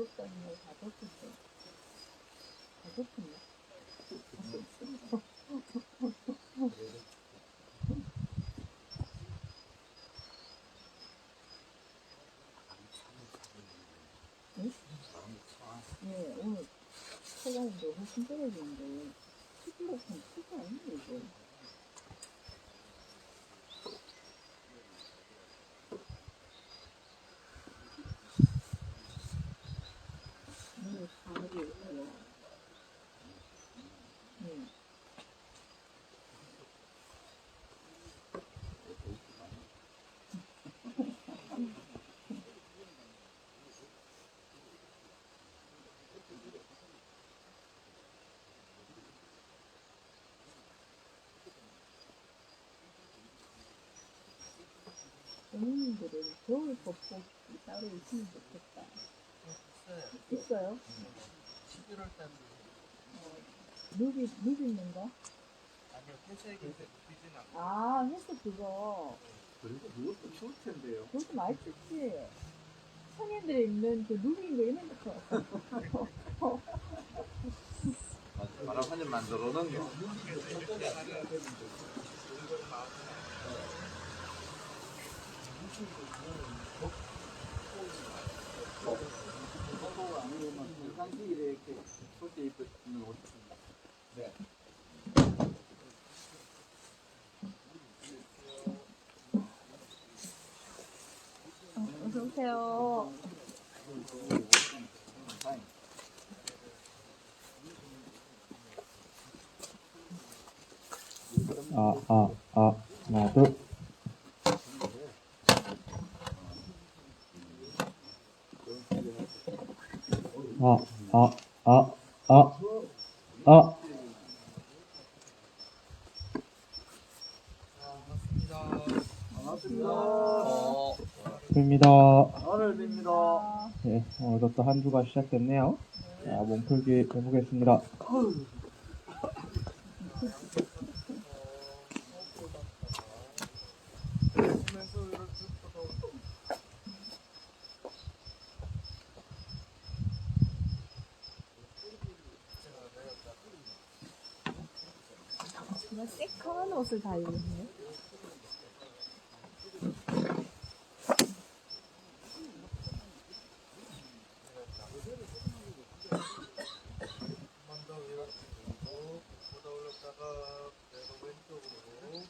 부럽다는 말다 덮었어. 다 덮었네. 응? 네, 오늘 체감이 너무 힘들어지는데 10kg 크지 않네 이거. 오늘 가을이 있어요. 네. 어머님들은 겨울 벚꽃이 따로 있으면 좋겠다. 있어요? 11월 달에 눕 있는 거? 아니요 회색이 피진 않고 아, 회색 그거. 그것도 추울 텐데요. 그것도 많이 춥지. 성인들이 입는 그 눕인 거 있는 거. 바람 한 점 만들어 놓은 거. 아니면 평상시에 이렇게 솔때 입는 옷. 네. 어서 오세요. 하나, 둘. 입니다. 오늘 뵙니다. 네, 오늘부터 한 주가 시작됐네요. 자, 몸풀기 해보겠습니다. 정말 새카만 옷을 다 입었네. 한번 더 위로 들고 보다 올렸다가 그대로 왼쪽으로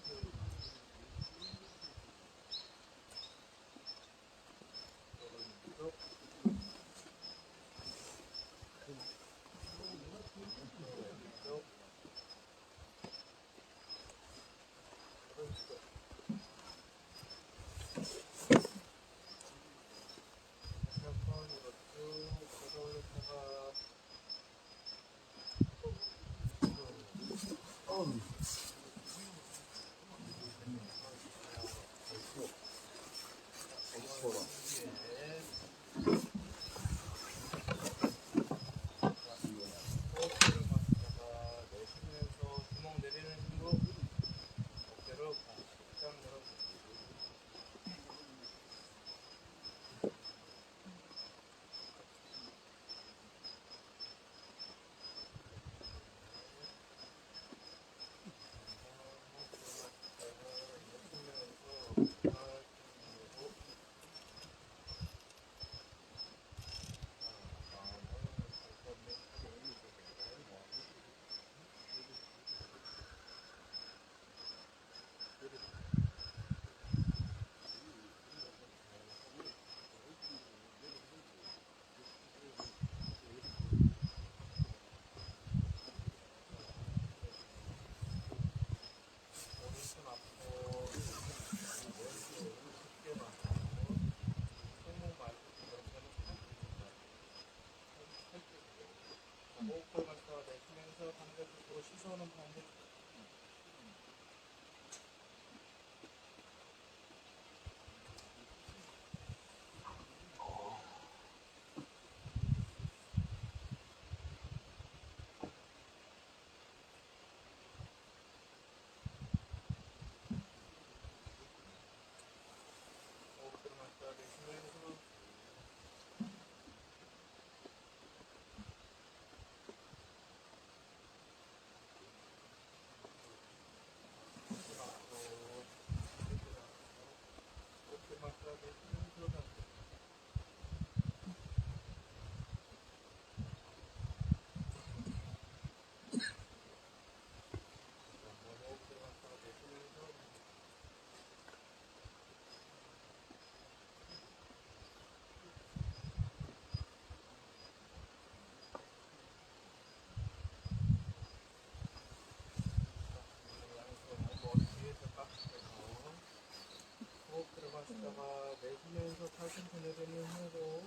마시다가 내쉬면서 팔꿈치 내뱉는 힘으로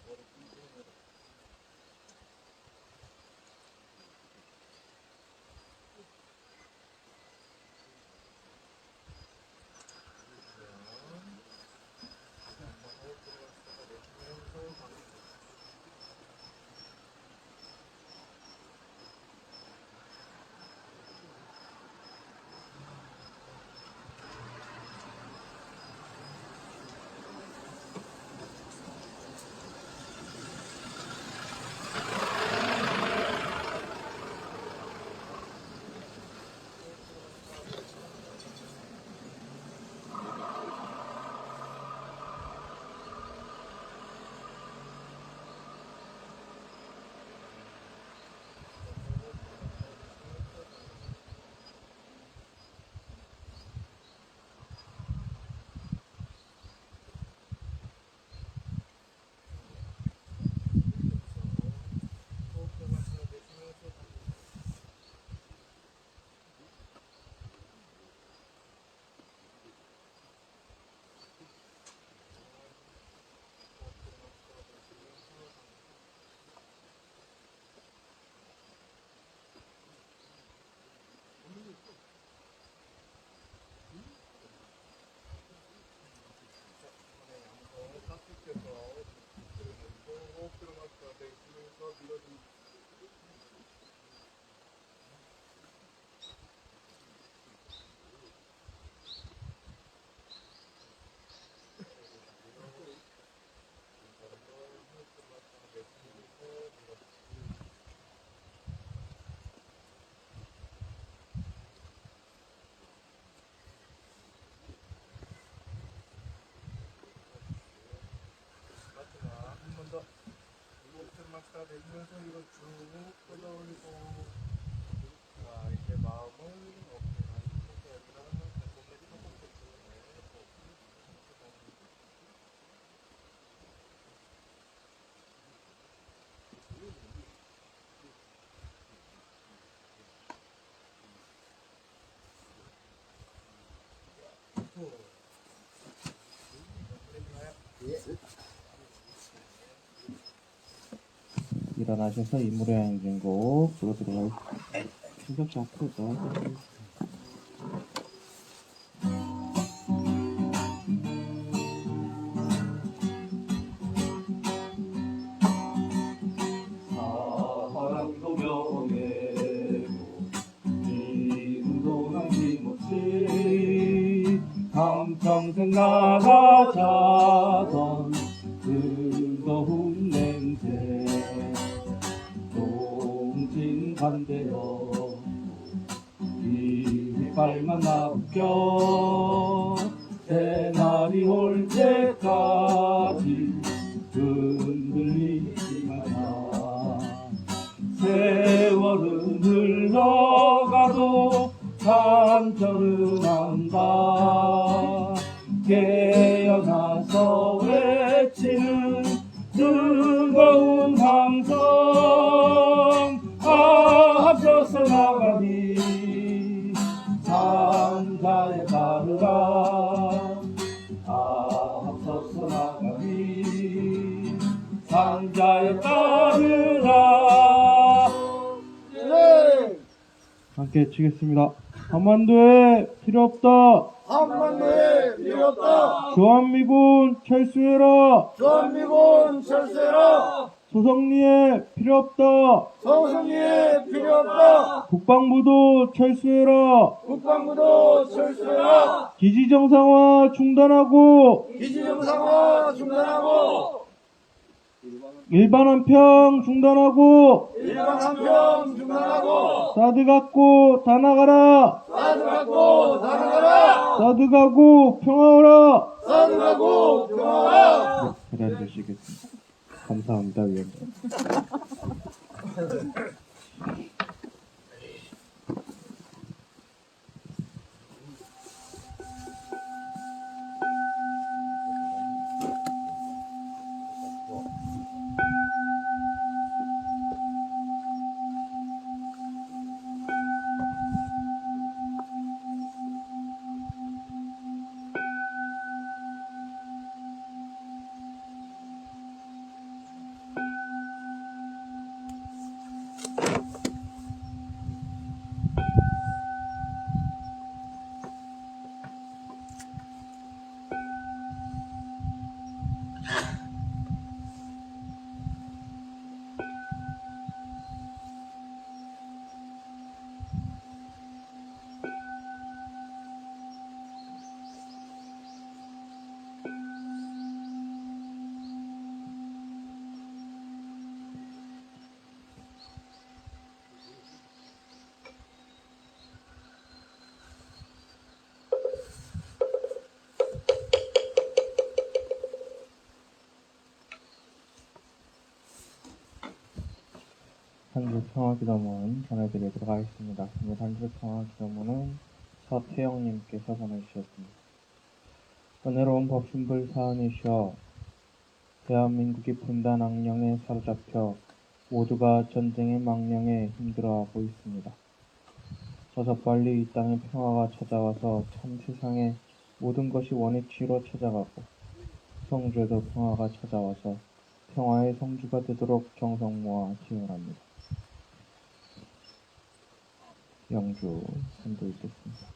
머리 띵띵. 내쉬면서 이걸 쭉 끌어올리고 자 이제 마음을 어깨나 손목에 몸에 손목에 일어나셔서 이물의 행진곡 불러 들어가겠습니다. 심각지 않고죠. 사랑도 명예고 이름도 남김없이 한평생 나가자던 뜨거운 냄새 동진 반대로 이빨만 납겨 새날이 올 때까지 흔들리지 마라. 세월은 흘러가도 산절은 한다. 깨어나서 외치는 뜨거운 함성 앞서서 나가니 산자에 따르라. 앞서서 나가니 산자에 따르라. 네. 함께 치겠습니다. 한반도에 필요 없다. 한반도에 필요 없다. 주한미군 철수해라. 주한미군 철수해라. 소성리에 필요 없다. 서성리에 필요 없다. 국방부도 철수해라. 국방부도 철수해라. 기지 정상화 중단하고 기지 정상화 중단하고 일반 한평 중단하고 일반 한평 중단하고 사드 갖고 다 나가라. 사드 갖고 다 나가라. 사드 가고 평화하라. 사드 갖고 평화하라. 자리 앉으시겠습니다. 감사합니다, 위원장. 한주 평화기도문 전해드리도록 하겠습니다. 오늘 한주 평화기도문은 서태영님께서 보내주셨습니다. 은혜로운 법신불 사은이시여, 대한민국이 분단 악령에 사로잡혀 모두가 전쟁의 망령에 힘들어하고 있습니다. 저서빨리 이 땅에 평화가 찾아와서 참 세상에 모든 것이 원위치로 찾아가고 성주에도 평화가 찾아와서 평화의 성주가 되도록 정성 모아 기원합니다. 영주 선도 있겠습니다.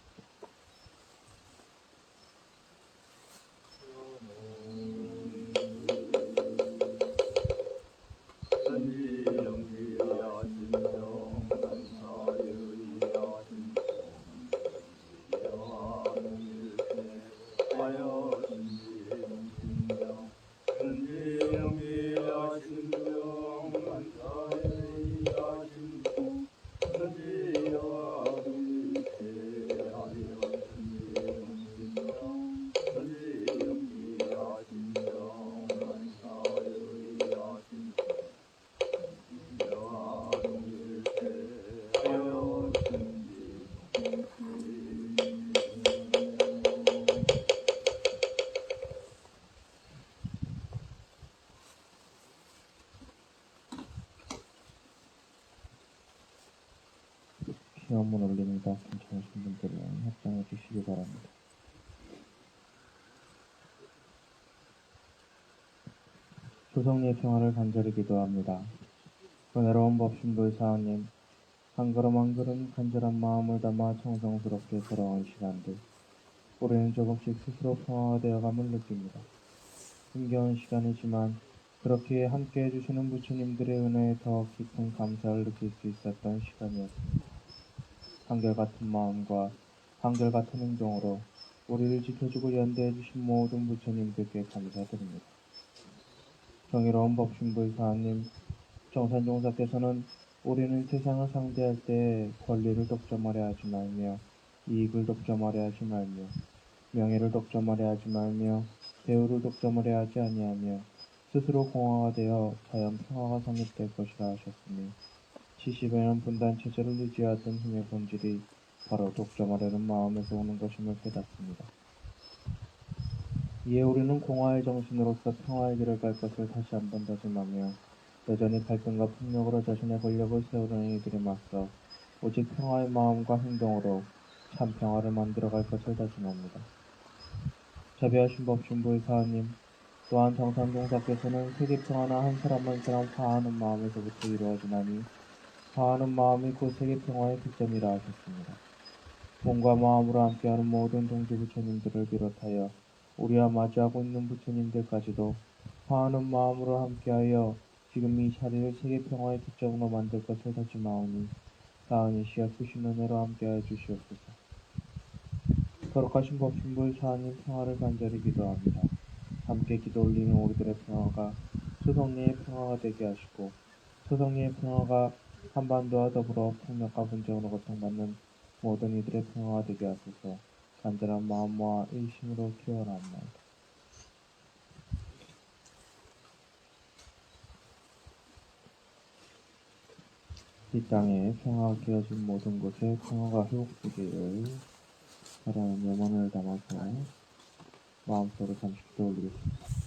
시험문 올립니다. 괜찮으신 분들은 협장해 주시기 바랍니다. 조성리의 평화를 간절히 기도합니다. 은혜로운 법신불 사은님, 한 걸음 한 걸음 간절한 마음을 담아 정성스럽게 걸어온 시간들, 우리는 조금씩 스스로 평화가 되어감을 느낍니다. 힘겨운 시간이지만 그렇게 함께 해주시는 부처님들의 은혜에 더 깊은 감사를 느낄 수 있었던 시간이었습니다. 한결같은 마음과 한결같은 행동으로 우리를 지켜주고 연대해주신 모든 부처님들께 감사드립니다. 정의로운 법신불 사님, 정산종사께서는 우리는 세상을 상대할 때 권리를 독점하려 하지 말며 이익을 독점하려 하지 말며 명예를 독점하려 하지 말며 대우를 독점하려 하지 아니하며 스스로 공화가 되어 자연 평화가 성립될 것이라 하셨으니 70여년 분단 체제를 유지하던 힘의 본질이 바로 독점하려는 마음에서 오는 것임을 깨닫습니다. 이에 우리는 공화의 정신으로서 평화의 길을 갈 것을 다시 한번 다짐하며 여전히 갈등과 폭력으로 자신의 권력을 세우려는 이들에 맞서 오직 평화의 마음과 행동으로 참 평화를 만들어갈 것을 다짐합니다. 자비하신 법신불 사님, 또한 정산종사께서는 세계 평화나 한 사람 한 사람 화하는 마음에서부터 이루어지나니 화하는 마음이 곧 세계 평화의 기점이라 하셨습니다. 몸과 마음으로 함께하는 모든 동지 부처님들을 비롯하여 우리와 마주하고 있는 부처님들까지도 화하는 마음으로 함께하여 지금 이 자리를 세계 평화의 기점으로 만들 것을 다짐하오니 사은이시여 수신 은혜로 함께하여 주시옵소서. 거룩하신 법신불 사님 평화를 간절히 기도합니다. 함께 기도 올리는 우리들의 평화가 소성리의 평화가 되게 하시고 소성리의 평화가 한반도와 더불어 폭력과 분쟁으로 고통받는 모든 이들의 평화가 되게 하소서. 간절한 마음 모아 일심으로 기원합니다. 이 땅에 평화가 끼어진 모든 곳에 평화가 회복되기를 바라는 염원을 담아서 마음속으로 잠시 기도 올리겠습니다.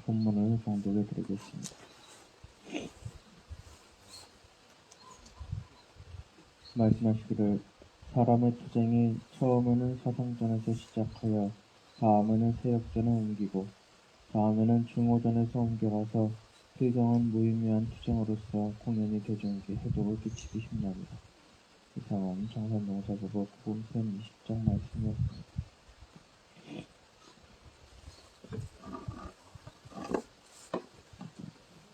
본문을 봉독해 드리겠습니다. 말씀하시기를 사람의 투쟁이 처음에는 사상전에서 시작하여 다음에는 세역전에 옮기고 다음에는 중호전에서 옮겨가서 필경은 무의미한 투쟁으로서 공연히 대중에게 해독을 끼치기 쉽답니다. 이상은 정산동사국어 구금편 20장 말씀이었습니다.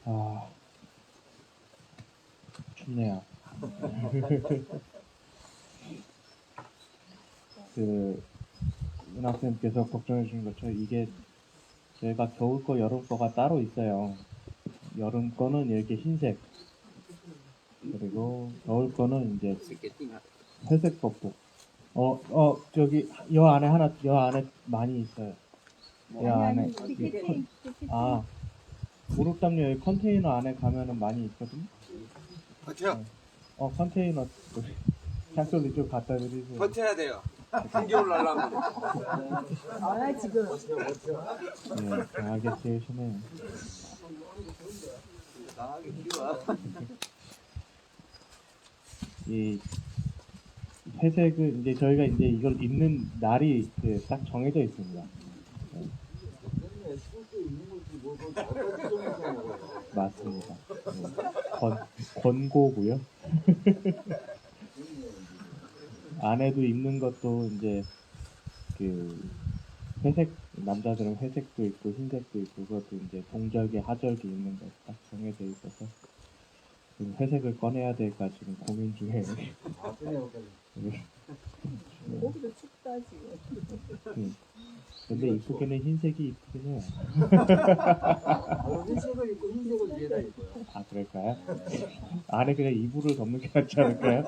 아, 춥네요. 은학생께서 걱정해 주신 것처럼 이게 저희가 겨울 거, 여름 거가 따로 있어요. 여름 거는 이렇게 흰색, 그리고 겨울 거는 이제 회색 법복. 저기 여 안에 많이 있어요. 여 안에 티켓팅. 아, 무릎담요 여기 컨테이너 안에 가면은 많이 있거든요. 컨테이너 장소리 좀 갖다 드리세요. 버텨야 돼요. 한겨울 날라면. 아, 지금. 네, 강하게 채우시네요. 강하게 키워. 이 회색은 이제 저희가 이제 이걸 입는 날이 딱 정해져 있습니다. 네. 맞습니다. 네. 권고고요. 안에도 입는 것도 이제 그 회색, 남자들은 회색도 있고 흰색도 있고 그것도 이제 동절기 하절기 입는 거 딱 정해져 있어서 지금 회색을 꺼내야 될까 지금 고민 중에. 거기도 춥다, 지금. 근데 이쁘게는 흰색이 이쁘긴 해요. 흰색을 입고 흰색을 위에다 입고요. 아, 그럴까요? 안에 그냥 이불을 덮는 게 낫지 않을까요?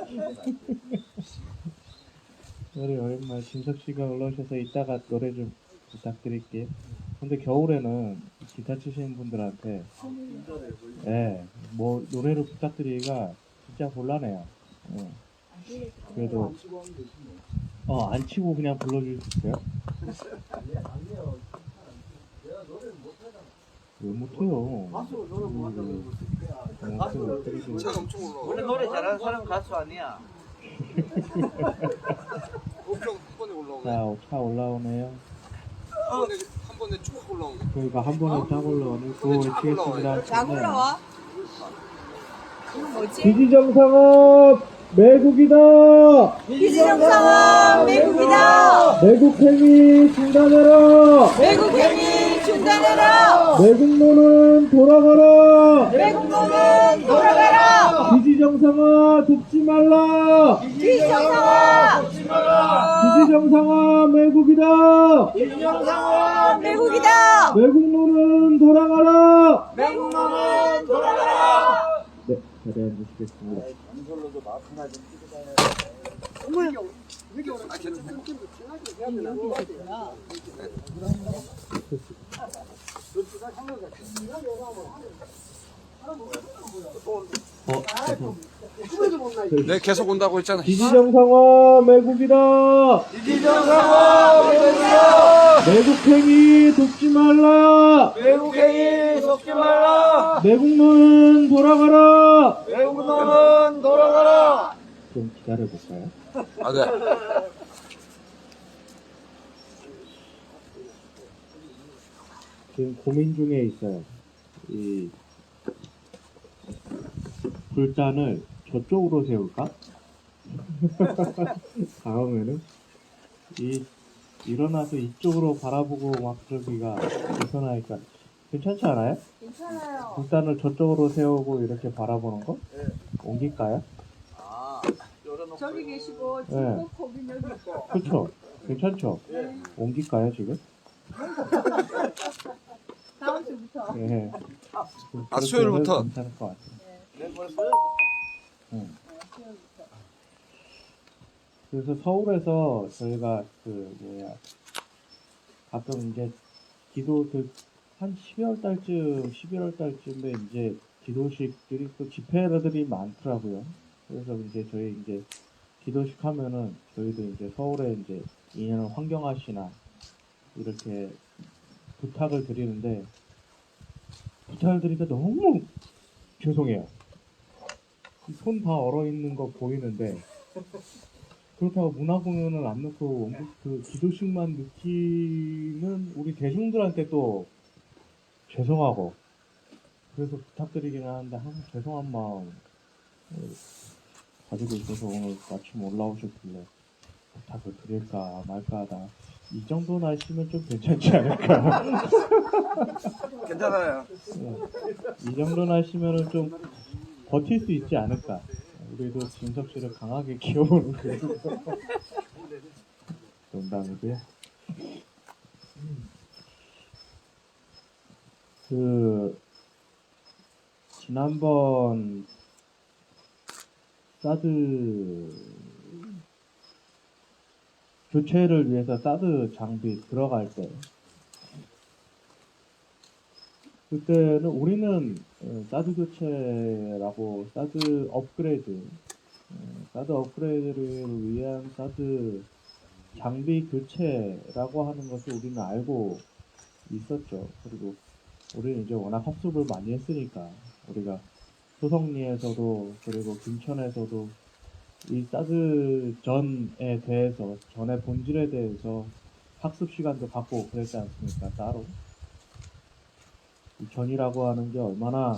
노래 오랜만에 진석 씨가 올라오셔서 이따가 노래 좀 부탁드릴게요. 근데 겨울에는 기타 치시는 분들한테 뭐 노래를 부탁드리기가 진짜 곤란해요. 그래도 안 치고 그냥 불러줄 수 있어요? 왜 못해요? 가수로 노래 못 한다고 차 엄청 올라와. 원래 노래 잘하는 사람 가수 아니야. 엄청 한 번에 올라오네. 자, 차 올라오네요. 한 번에 쭉 올라오네. 그러니까 한 번에 쫙 올라오네. 구호 외치겠습니다. 약 올라와? 이거 뭐지? 기지정상업 매국이다. 기지정상업 매국이다. 매국행위 중단해라. 매국행위 중단해라. 매국노는 돌아가라. 매국노는 돌아가라. 기지정상아 돕지 말라. 기지정상업 기지정상아 매국이다. 기지정상업 매국이다. 매국노는 돌아가라. 매국노는 돌아가라. 네, 자리에 앉으시겠습니다. 건설로도 마크 하나 좀 끼고 다녀야 아, 괜찮아. 네, 계속 온다고 했잖아. 기지정상아 매국이다. 기지정상업 매국이다. 매국행위 돕지 말라. 매국행위 속지 말라. 매국노는 돌아가라. 매국노는 돌아가라. 좀 기다려볼까요? 아, 네. 지금 고민 중에 있어요. 이 불잔을 저쪽으로 세울까? 다음에는 이 일어나서 이쪽으로 바라보고 막 그러기가 불편하니까 괜찮지 않아요? 괜찮아요. 불단을 저쪽으로 세우고 이렇게 바라보는 거? 네. 옮길까요? 아, 열어놓고. 저기 계시고 네. 중국 거긴 여기 있고. 그렇죠. 괜찮죠? 네. 옮길까요 지금? 다음 주부터. 예. 아, 수요일부터? 괜찮을 것 같아요. 네, 벌써요? 수요일부터. 그래서 서울에서 저희가 가끔 이제 기도 한 12월 달쯤, 11월 달쯤에 이제 기도식들이 또 집회들이 많더라고요. 그래서 이제 저희 이제 기도식 하면은 저희도 이제 서울에 이제 2년을 환경하시나 이렇게 부탁을 드리는데 부탁을 드리니까 너무 죄송해요. 손 다 얼어 있는 거 보이는데 그렇다고 문화 공연을 안 넣고 그 기도식만 느끼는 우리 대중들한테 또 죄송하고 그래서 부탁드리긴 하는데 항상 죄송한 마음 가지고 있어서 오늘 마침 올라오셨길래 부탁을 드릴까 말까 하다 이 정도는 하시면 좀 괜찮지 않을까. 괜찮아요. 이 정도는 하시면은 좀 버틸 수 있지 않을까. 우리도 진석 씨를 강하게 키워보는 그런 농담이고요. 지난번 사드 교체를 위해서 사드 장비 들어갈 때 그때는 우리는 사드 교체라고 사드 업그레이드를 위한 사드 장비 교체라고 하는 것을 우리는 알고 있었죠. 그리고 우리는 이제 워낙 학습을 많이 했으니까 우리가 소성리에서도 그리고 김천에서도 이 사드 전에 대해서 전의 본질에 대해서 학습 시간도 갖고 그랬지 않습니까? 따로. 이 전이라고 하는 게 얼마나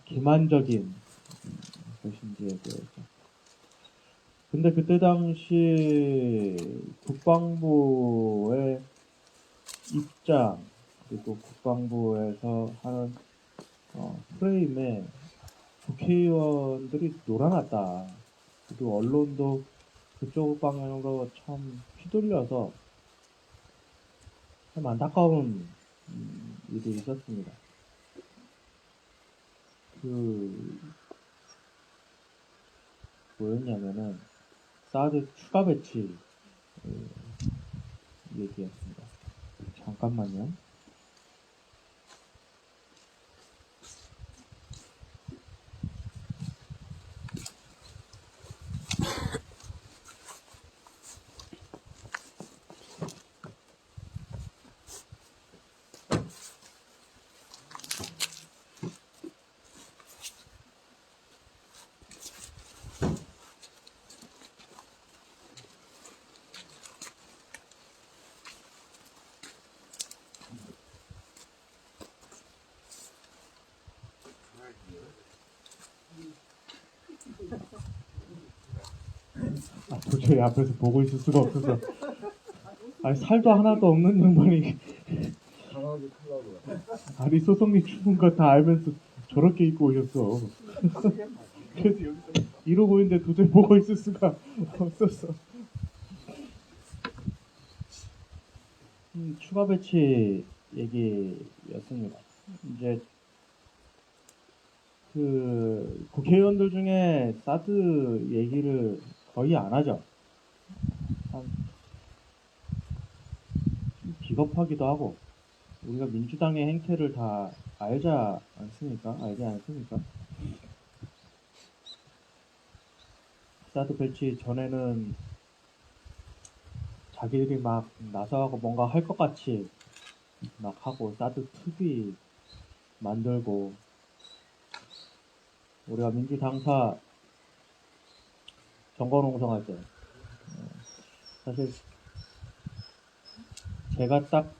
기만적인 것인지에 대해서. 근데 그때 당시 국방부의 입장 그리고 국방부에서 하는 프레임에 국회의원들이 놀아났다. 그리고 언론도 그쪽 방향으로 참 휘둘려서 참 안타까운 일이 있었습니다. 뭐였냐면은 사드 추가 배치 얘기였습니다. 잠깐만요. 도저히 앞에서 보고 있을 수가 없어서. 아니, 살도 하나도 없는 양반이. 강하게 크려고요. 아니, 소송이 추운 거 다 알면서 저렇게 입고 오셨어. 그래서 여기서 이러고 있는데 도저히 보고 있을 수가 없었어. 추가 배치 얘기였습니다. 이제 국회의원들 중에 사드 얘기를 거의 안 하죠. 비겁하기도 하고 우리가 민주당의 행태를 다 알지 않습니까? 사드 배치 전에는 자기들이 막 나서고 뭔가 할 것 같이 막 하고 사드 특위 만들고 우리가 민주당사 정권농성할 때 사실 제가 딱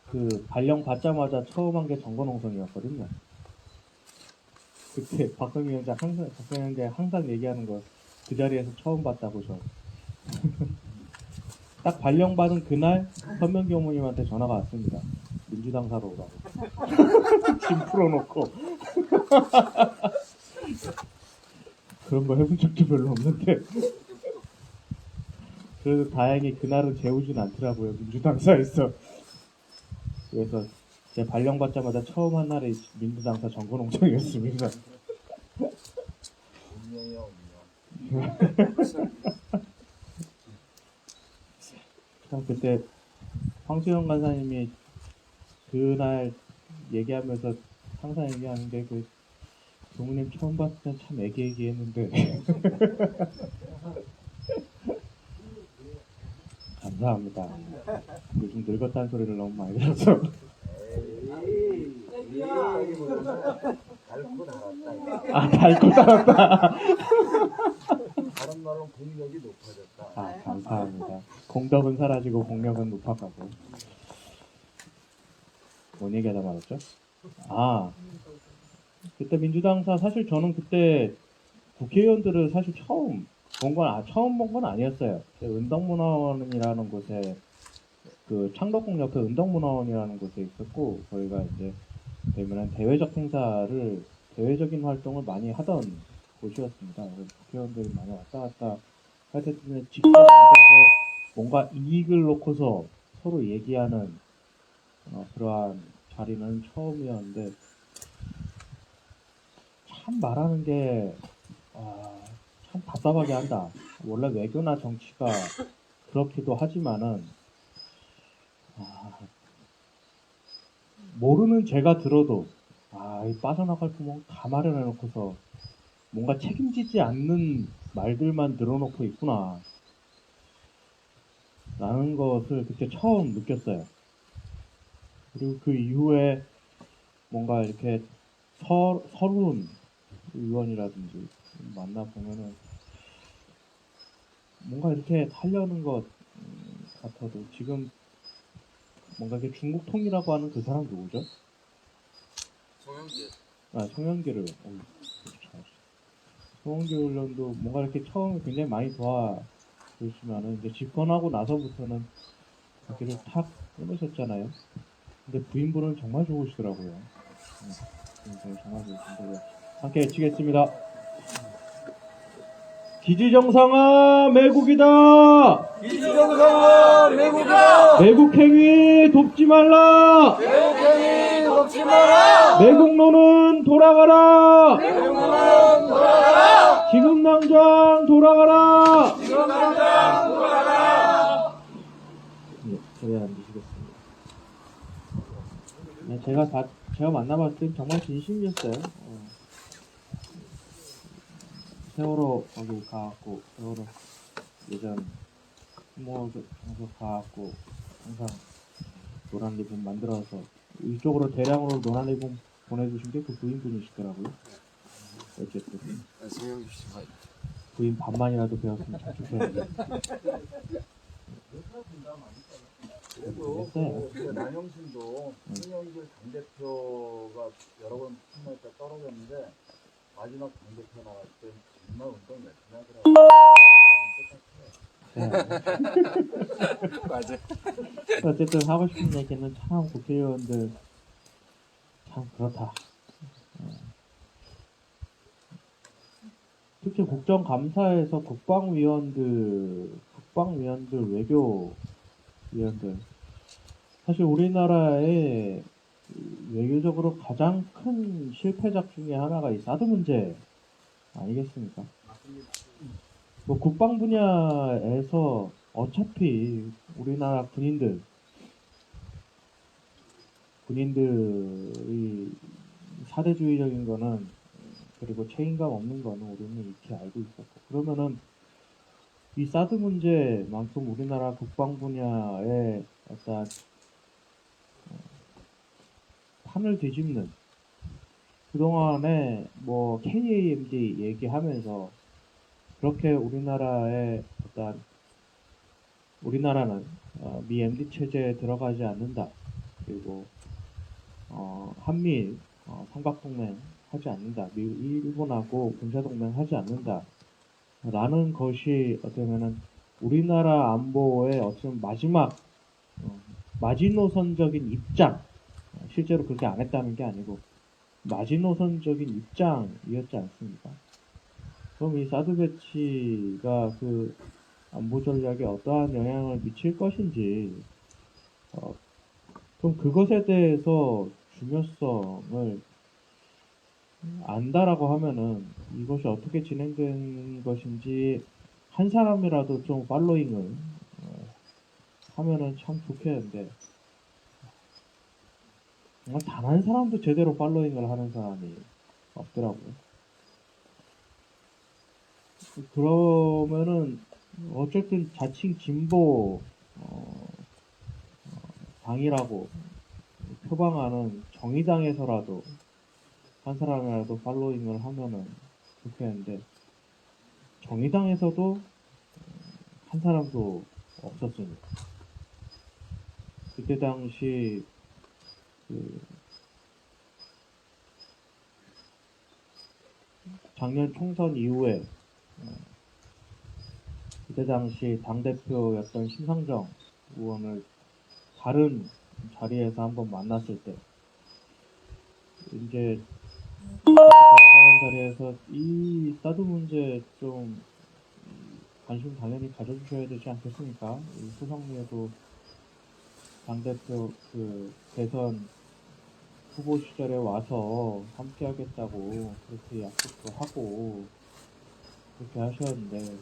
발령 받자마자 처음 한 게 정권농성이었거든요. 그때 박성희 위원장 항상 얘기하는 거 그 자리에서 처음 봤다고 저. 딱 발령받은 그날 서명기 어머님한테 전화가 왔습니다. 민주당 사로 오라고. 짐 풀어놓고. 그런 거 해본 적도 별로 없는데. 그래도 다행히 그날은 재우진 않더라고요. 민주당사에서. 그래서 제 발령받자마자 처음 한 날이 민주당사 정거농장이었습니다. 운명이야, 운명. 참 그때 황수영 간사님이 그날 얘기하면서 항상 얘기하는 게 그 부모님 처음 봤을 땐 참 애기애기했는데 감사합니다. 요즘 늙었다는 소리를 너무 많이 들어서 달고 달았다. 아 닳고 살았다. 다른 말로 공력이 높아졌다. 아 감사합니다. 공덕은 사라지고 공력은 높아가고. 뭔 얘기하다 말았죠? 아 그때 민주당사 사실 저는 그때 국회의원들을 사실 처음 본 건 아니었어요. 은덕문화원이라는 곳에 그 창덕궁 옆에 은덕문화원이라는 곳에 있었고 거기가 이제 되면은 대외적인 활동을 많이 하던 곳이었습니다. 그래서 국회의원들이 많이 왔다 갔다 할 때는 직접 앉아서 뭔가 이익을 놓고서 서로 얘기하는 그러한 자리는 처음이었는데 참 말하는 게 참 답답하게 한다. 원래 외교나 정치가 그렇기도 하지만은 모르는 제가 들어도 이 빠져나갈 구멍 다 마련해놓고서 뭔가 책임지지 않는 말들만 늘어놓고 있구나 라는 것을 그때 처음 느꼈어요. 그리고 그 이후에 뭔가 이렇게 서른 의원이라든지 만나보면은 뭔가 이렇게 하려는 것 같아도 지금 뭔가 이렇게 중국 통이라고 하는 그 사람 누구죠? 송영길. 송영길을 송영길 의원도 뭔가 이렇게 처음에 굉장히 많이 도와주시면은 이제 집권하고 나서부터는 거기를 탁 끊으셨잖아요. 근데 부인분은 정말 좋으시더라고요. 정말 좋으신데 함께 외치겠습니다. 기지정상화 매국이다. 기지정상화 매국이다. 매국행위 돕지 말라. 매국행위 돕지 마라. 매국노는 돌아가라. 매국노는 돌아가라. 지금 당장 돌아가라. 지금 당장 돌아가라. 네, 저희 앉으시겠습니다. 네, 제가 만나봤을 땐 정말 진심이었어요. 세월호 거기 가갖고 세월호 예전 부모들 장소 가갖고 항상 노란 리본 만들어서 이쪽으로 대량으로 노란 리본 보내주신 게 그 부인분이시더라고요. 어쨌든 송영길 씨. 부인 반만이라도 배웠으면 참 좋겠는데. 그리고 됐어요. 그 남영신도 송영길 당대표가 여러 번 출마했다 떨어졌는데 마지막 당대표 나갈 때 정말 운동 열심히 하더라고요. 맞아. 어쨌든 하고 싶은 얘기는 참 국회의원들 참 그렇다. 특히 국정감사에서 국방위원들, 외교위원들 사실 우리나라의 외교적으로 가장 큰 실패작 중에 하나가 이 사드 문제 아니겠습니까? 뭐 국방 분야에서 어차피 우리나라 군인들이 사대주의적인 거는 그리고 책임감 없는 거는 우리는 익히 알고 있었고 그러면은 이 사드 문제만큼 우리나라 국방 분야에 어떤 판을 뒤집는 그동안에 뭐 KAMD 얘기하면서 그렇게 우리나라는 미 MD 체제에 들어가지 않는다. 그리고 한미일 삼각동맹 하지 않는다. 일본하고 군사동맹 하지 않는다. 라는 것이 어쩌면은 우리나라 안보의 어떤 마지막 마지노선적인 입장, 실제로 그렇게 안 했다는 게 아니고 마지노선적인 입장이었지 않습니까? 그럼 이 사드 배치가 그 안보 전략에 어떠한 영향을 미칠 것인지, 그럼 그것에 대해서 중요성을 안다라고 하면은 이것이 어떻게 진행된 것인지 한 사람이라도 좀 팔로잉을 하면은 참 좋겠는데, 정말 단 한 사람도 제대로 팔로잉을 하는 사람이 없더라고요. 그러면은 어쨌든 자칭 진보 당이라고 표방하는 정의당에서라도 한 사람이라도 팔로잉을 하면은 좋겠는데, 정의당에서도 한 사람도 없었으니까. 그때 당시 작년 총선 이후에 그때 당시 당대표였던 심상정 의원을 다른 자리에서 한번 만났을 때, 이제 다른 자리에서 이 사드 문제 좀 관심 당연히 가져주셔야 되지 않겠습니까? 이 소상무에도 당대표 그 대선 후보 시절에 와서 함께 하겠다고 그렇게 약속도 하고 그렇게 하셨는데,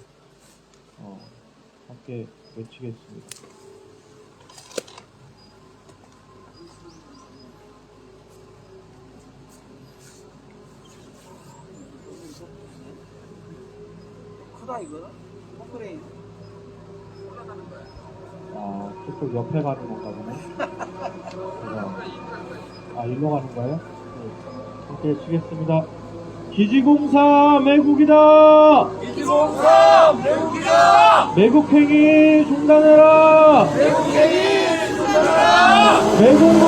함께 외치겠습니다. 크다 이거. konkr레인. 아, 저쪽 옆에 가는 건가 보네. 일로 가는 거예요? 네. 함께 치겠습니다. 기지공사 매국이다! 기지공사 매국이다! 매국행위 중단해라! 매국행위 중단하라! 매국은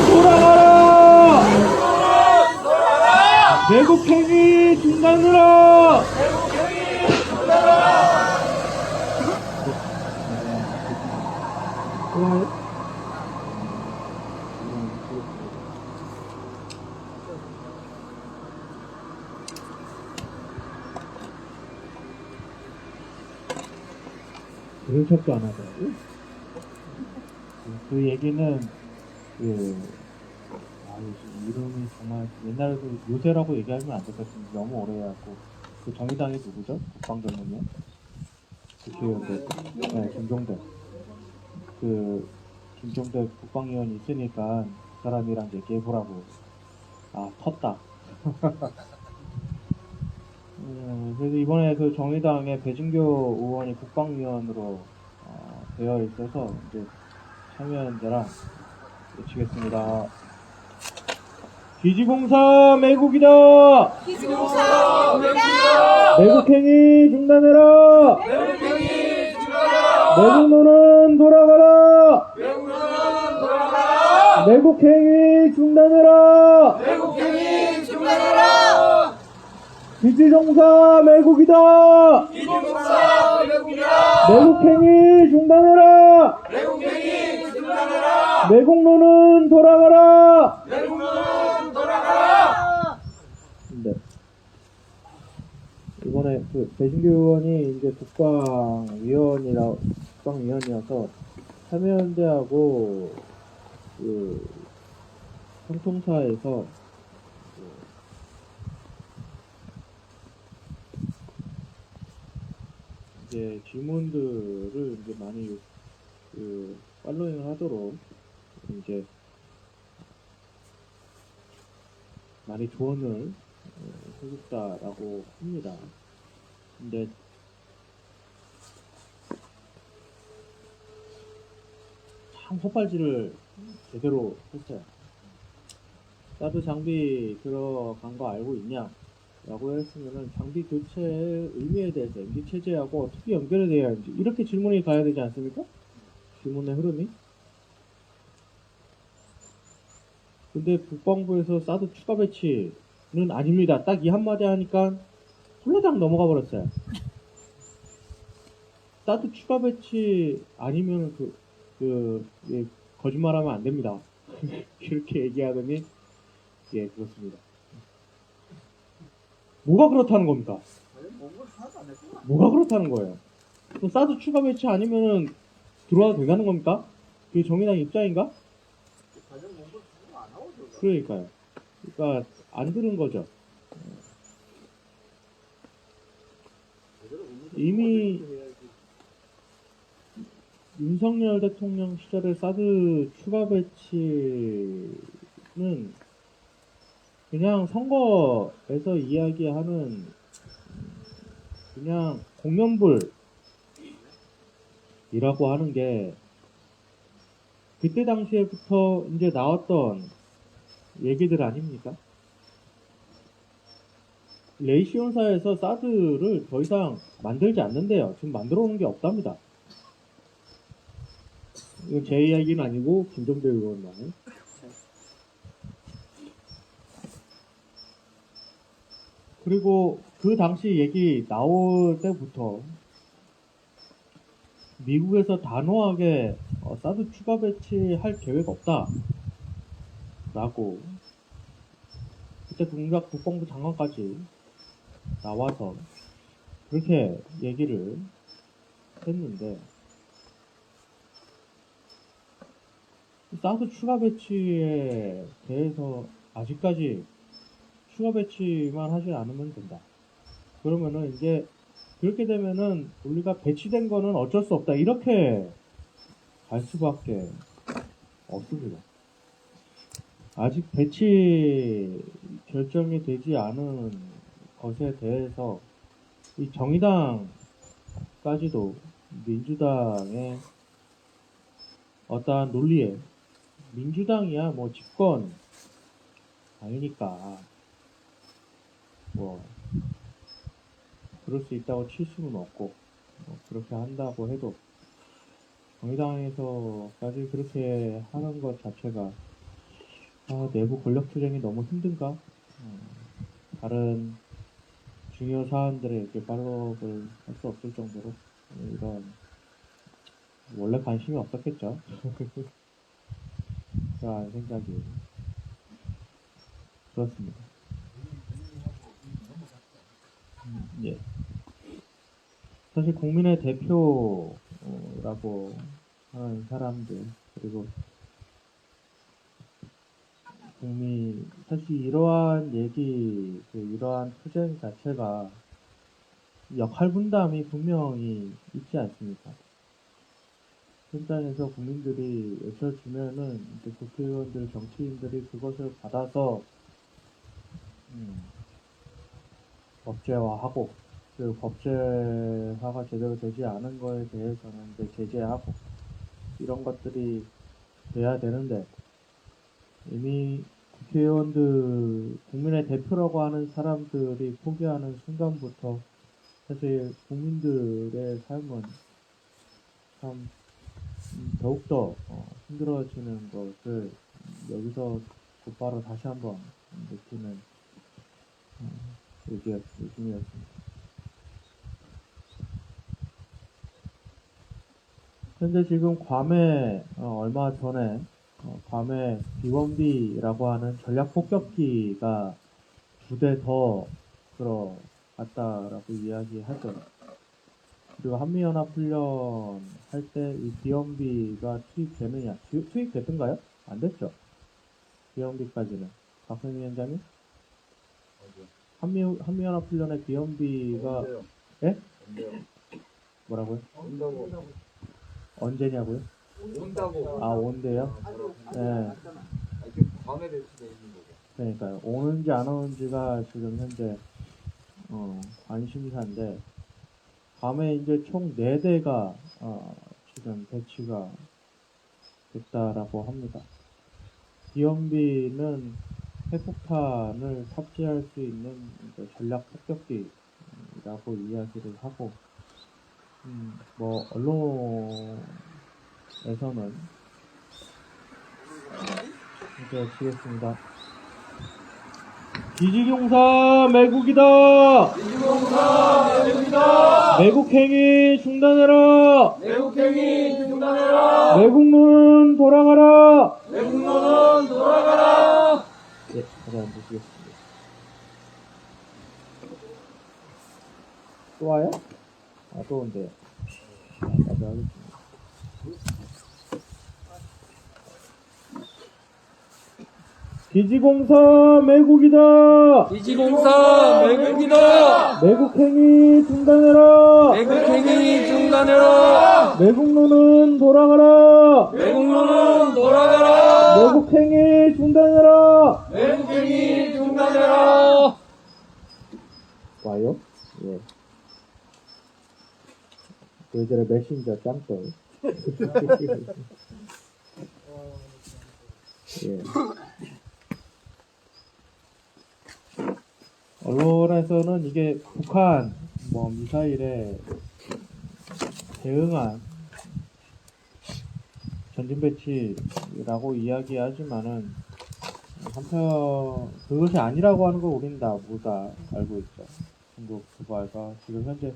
돌아가라! 매국은 돌아가라! 매국행위 중단해라! 매국행위 중단하라! 그런 척도 안 하더라고. 그 얘기는 요즘 이름이 정말 옛날에도 요새라고 얘기하면 안 될 것 같은데 너무 오래 해갖고, 그 정의당이 누구죠? 국방전문위원? 국회의원들. 네, 김종대. 김종대 국방위원이 있으니까 그 사람이랑 얘기해보라고. 텄다. 그래서 이번에 그 정의당의 배진교 의원이 국방위원으로 되어 있어서 이제 참여연대랑 외치겠습니다. 기지공사 매국이다! 기지공사 매국이다! 매국행위 중단해라! 매국행위 중단하라! 매국노는 돌아가라! 매국은 돌아가라! 매국행위 중단해라! 매국행위 중단하라! 기지공사 매국이다! 기지공사 매국이다! 매국행위 중단해라! 매국행위 중단하라! 매국노는 돌아가라! 매국은 돌아가라! 네. 이번에 그 배진규 의원이 이제 국방위원이어서 참여연대하고 그 통통사에서 이제 질문들을 이제 많이 팔로잉을 하도록 이제 많이 조언을 해줬다라고 합니다. 근데 참 헛발질을 제대로 했어요. 사드 장비 들어간 거 알고 있냐? 라고 했으면은 장비 교체의 의미에 대해서 MD 체제하고 어떻게 연결이 돼야 하는지 이렇게 질문이 가야 되지 않습니까? 질문의 흐름이. 근데 국방부에서 사드 추가 배치는 아닙니다. 딱 이 한마디 하니까 홀라당 넘어가 버렸어요. 사드 추가 배치 아니면 예, 거짓말하면 안 됩니다. 그렇게 얘기하더니 예 그렇습니다. 뭐가 그렇다는 겁니까? 뭐가 그렇다는 거예요? 또 사드 추가 배치 아니면은 들어와도 된다는 겁니까? 그게 정의당 입장인가? 그러니까요. 그러니까 안 들은 거죠. 이미 윤석열 대통령 시절에 사드 추가 배치는 그냥 선거에서 이야기하는 그냥 공연불이라고 하는 게 그때 당시에부터 이제 나왔던 얘기들 아닙니까? 레이시온사에서 사드를 더 이상 만들지 않는데요. 지금 만들어 오는 게 없답니다. 이건 제 이야기는 아니고 김종대 의원만의. 그리고 그 당시 얘기 나올 때부터 미국에서 단호하게 사드 추가 배치할 계획 없다 라고 그때 국방부 장관까지 나와서 그렇게 얘기를 했는데 사드 추가 배치에 대해서 아직까지 추가 배치만 하지 않으면 된다. 그러면은 이제 그렇게 되면은 우리가 배치된 거는 어쩔 수 없다. 이렇게 갈 수밖에 없습니다. 아직 배치 결정이 되지 않은 것에 대해서 이 정의당까지도 민주당의 어떠한 논리에 민주당이야 뭐 집권 아니니까 뭐 그럴 수 있다고 칠 수는 없고 그렇게 한다고 해도 정의당에서까지 그렇게 하는 것 자체가 내부 권력투쟁이 너무 힘든가? 다른 중요 사안들에 이렇게 팔로우를 할 수 없을 정도로 이런 원래 관심이 없었겠죠. 그런 생각이 들었습니다. 예. 사실 국민의 대표라고 하는 사람들 그리고 사실 이러한 얘기, 이러한 투쟁 자체가 역할 분담이 분명히 있지 않습니까? 현장에서 국민들이 외쳐주면은 이제 국회의원들, 정치인들이 그것을 받아서 법제화하고 그 법제화가 제대로 되지 않은 거에 대해서는 이제 제재하고 이런 것들이 돼야 되는데 이미 국회의원들, 국민의 대표라고 하는 사람들이 포기하는 순간부터 사실 국민들의 삶은 참 더욱더 힘들어지는 것을 여기서 곧바로 다시 한번 느끼는 요즘이었습니다. 현재 지금 괌에 얼마 전에 괌에 B1B라고 하는 전략 폭격기가 2대 더 들어갔다라고 이야기하죠. 그리고 한미연합훈련 할 때 이 B1B가 투입되느냐? 투입됐던가요? 안 됐죠? B1B까지는. 박성민 위원장님? 한미연합훈련에 B1B가 예? 뭐라고요? 온다고. 언제냐고요? 온다고. 아, 온대요? 네. 지금 밤에 배치되어 있는 거죠. 그러니까요. 오는지 안 오는지가 지금 현재 관심사인데 밤에 이제 총 4대가 지금 배치가 됐다라고 합니다. B1B는 핵폭탄을 탑재할 수 있는 전략 폭격기라고 이야기를 하고 뭐 언론에서는 이제 지겠습니다. 기지공사 매국이다. 기지공사 매국이다. 매국행위 중단해라. 매국행위 중단해라. 매국노는 돌아가라. 매국노는 돌아가라. 예, 가자 앉으시겠습니다. 또 와요? 아, 또 온대요. 마저 하겠습니다. 기지공사 매국이다. 기지공사 매국이다. 매국행위 중단해라. 매국행위 중단해라. 매국노는 돌아가라. 매국노는 돌아가라. 매국행위 중단해라. 매국행위 중단해라. 와요? 예. 그 예전에 메신저 짱돌. 예. 언론에서는 이게 북한 뭐 미사일에 대응한 전진 배치라고 이야기하지만은 한편 그것이 아니라고 하는 걸 우린 다 모두 다 알고 있죠. 중국 도발과 지금 현재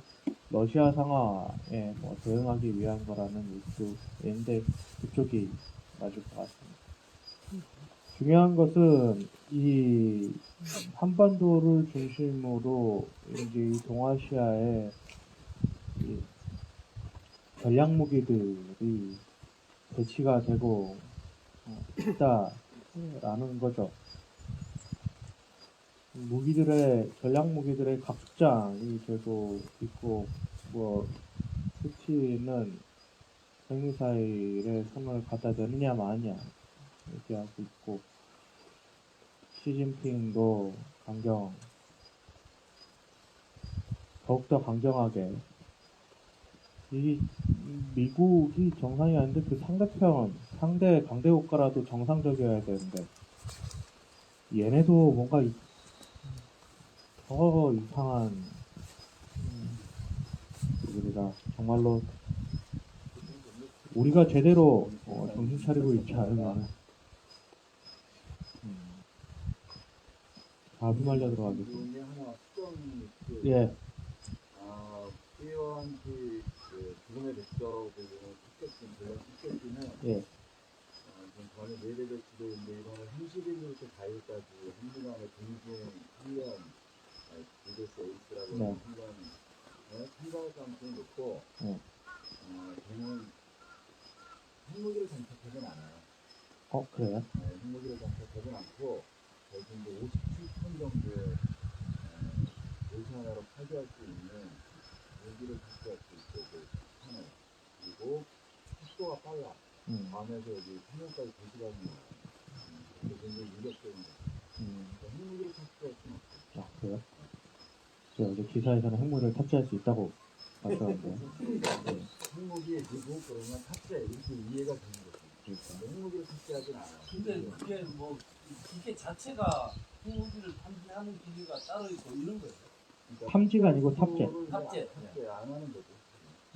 러시아 상황에 뭐 대응하기 위한 거라는 이슈인데 그쪽이 맞을 것 같습니다. 중요한 것은 이 한반도를 중심으로 이제 이 동아시아의 이 전략 무기들이 배치가 되고 있다라는 거죠. 전략 무기들의 각축장이 되고 있고, 뭐, 푸틴은 핵미사일에 손을 갖다 대느냐 마느냐 얘기하고 있고, 시진핑도 더욱더 강경하게, 이 미국이 정상이 아닌데 그 상대 강대 국가라도 정상적이어야 되는데, 얘네도 뭔가 더 이상한 우리가 정말로 우리가 제대로 정신 차리고 있지 않으면 다 휘말려 들어가겠죠. 중에 하나 수정 예, 피어한티 죽음의 백서라고 불리는 티켓팅은 예, 좀 전에 내려질 수도 있는데 이번에 31일부터 4일까지 한미간의 공중 훈련 GS 에이스라고 네. 하는 훈련에 참가할 가능성이 높고 걔는 핵무기를 장착하진 않아요. 그래요? 핵무기를 장착하진 않고 거기 이제 57톤 정도의 도시 하나로 파괴할 수 있는 무기를 장착할 수 있고 그 탄을 그리고 속도가 빨라. 밤에서 여기 3년까지 2시간이 그래서 굉장히 유력적인 거. 핵무기를 탑재할 수는 없어요. 그래요? 제가 어제 기사에서는 핵무기를 탑재할 수 있다고 봤었는데. 핵무기에 두고 그러면 탑재 이렇게 이해가 되는 거죠. 핵무기를 탑재하진 않아요. 근데 그게 뭐 기계 자체가 핵무기를 탐지하는 기계가 따로 있고 이런 거예요. 그러니까 탐지가 아니고 탑재. 탑재. 안 하는 거죠.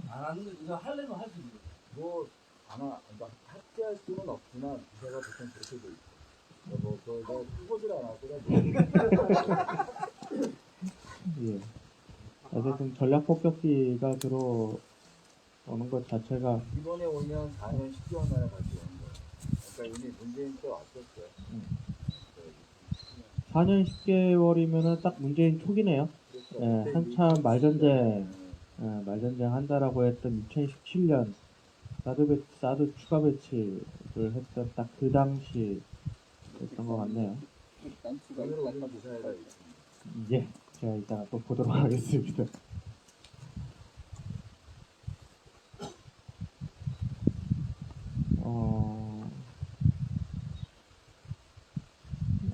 안 하는 거 이거 하려면 할 수 있는 거예요. 그러니까 탑재할 수는 없지만 기사가 보통 그렇게 돼 있어. 내가 후보질 안 하고 예. 어쨌든 전략 폭격기가 들어오는 것 자체가 이번에 오면 4년 10개월 만에 다시 오는 거예요. 그러니까 이미 문재인 때 왔었어요. 4년 10개월이면은 딱 문재인 초기네요. 그렇죠. 예, 그때 한참 말전쟁 한다라고 했던 2017년 사드 추가 배치를 했던 딱 그 당시 였던 것 같네요. 오늘 오는 기사에다 있습니다. 예, 제가 이따가 또 보도록 하겠습니다.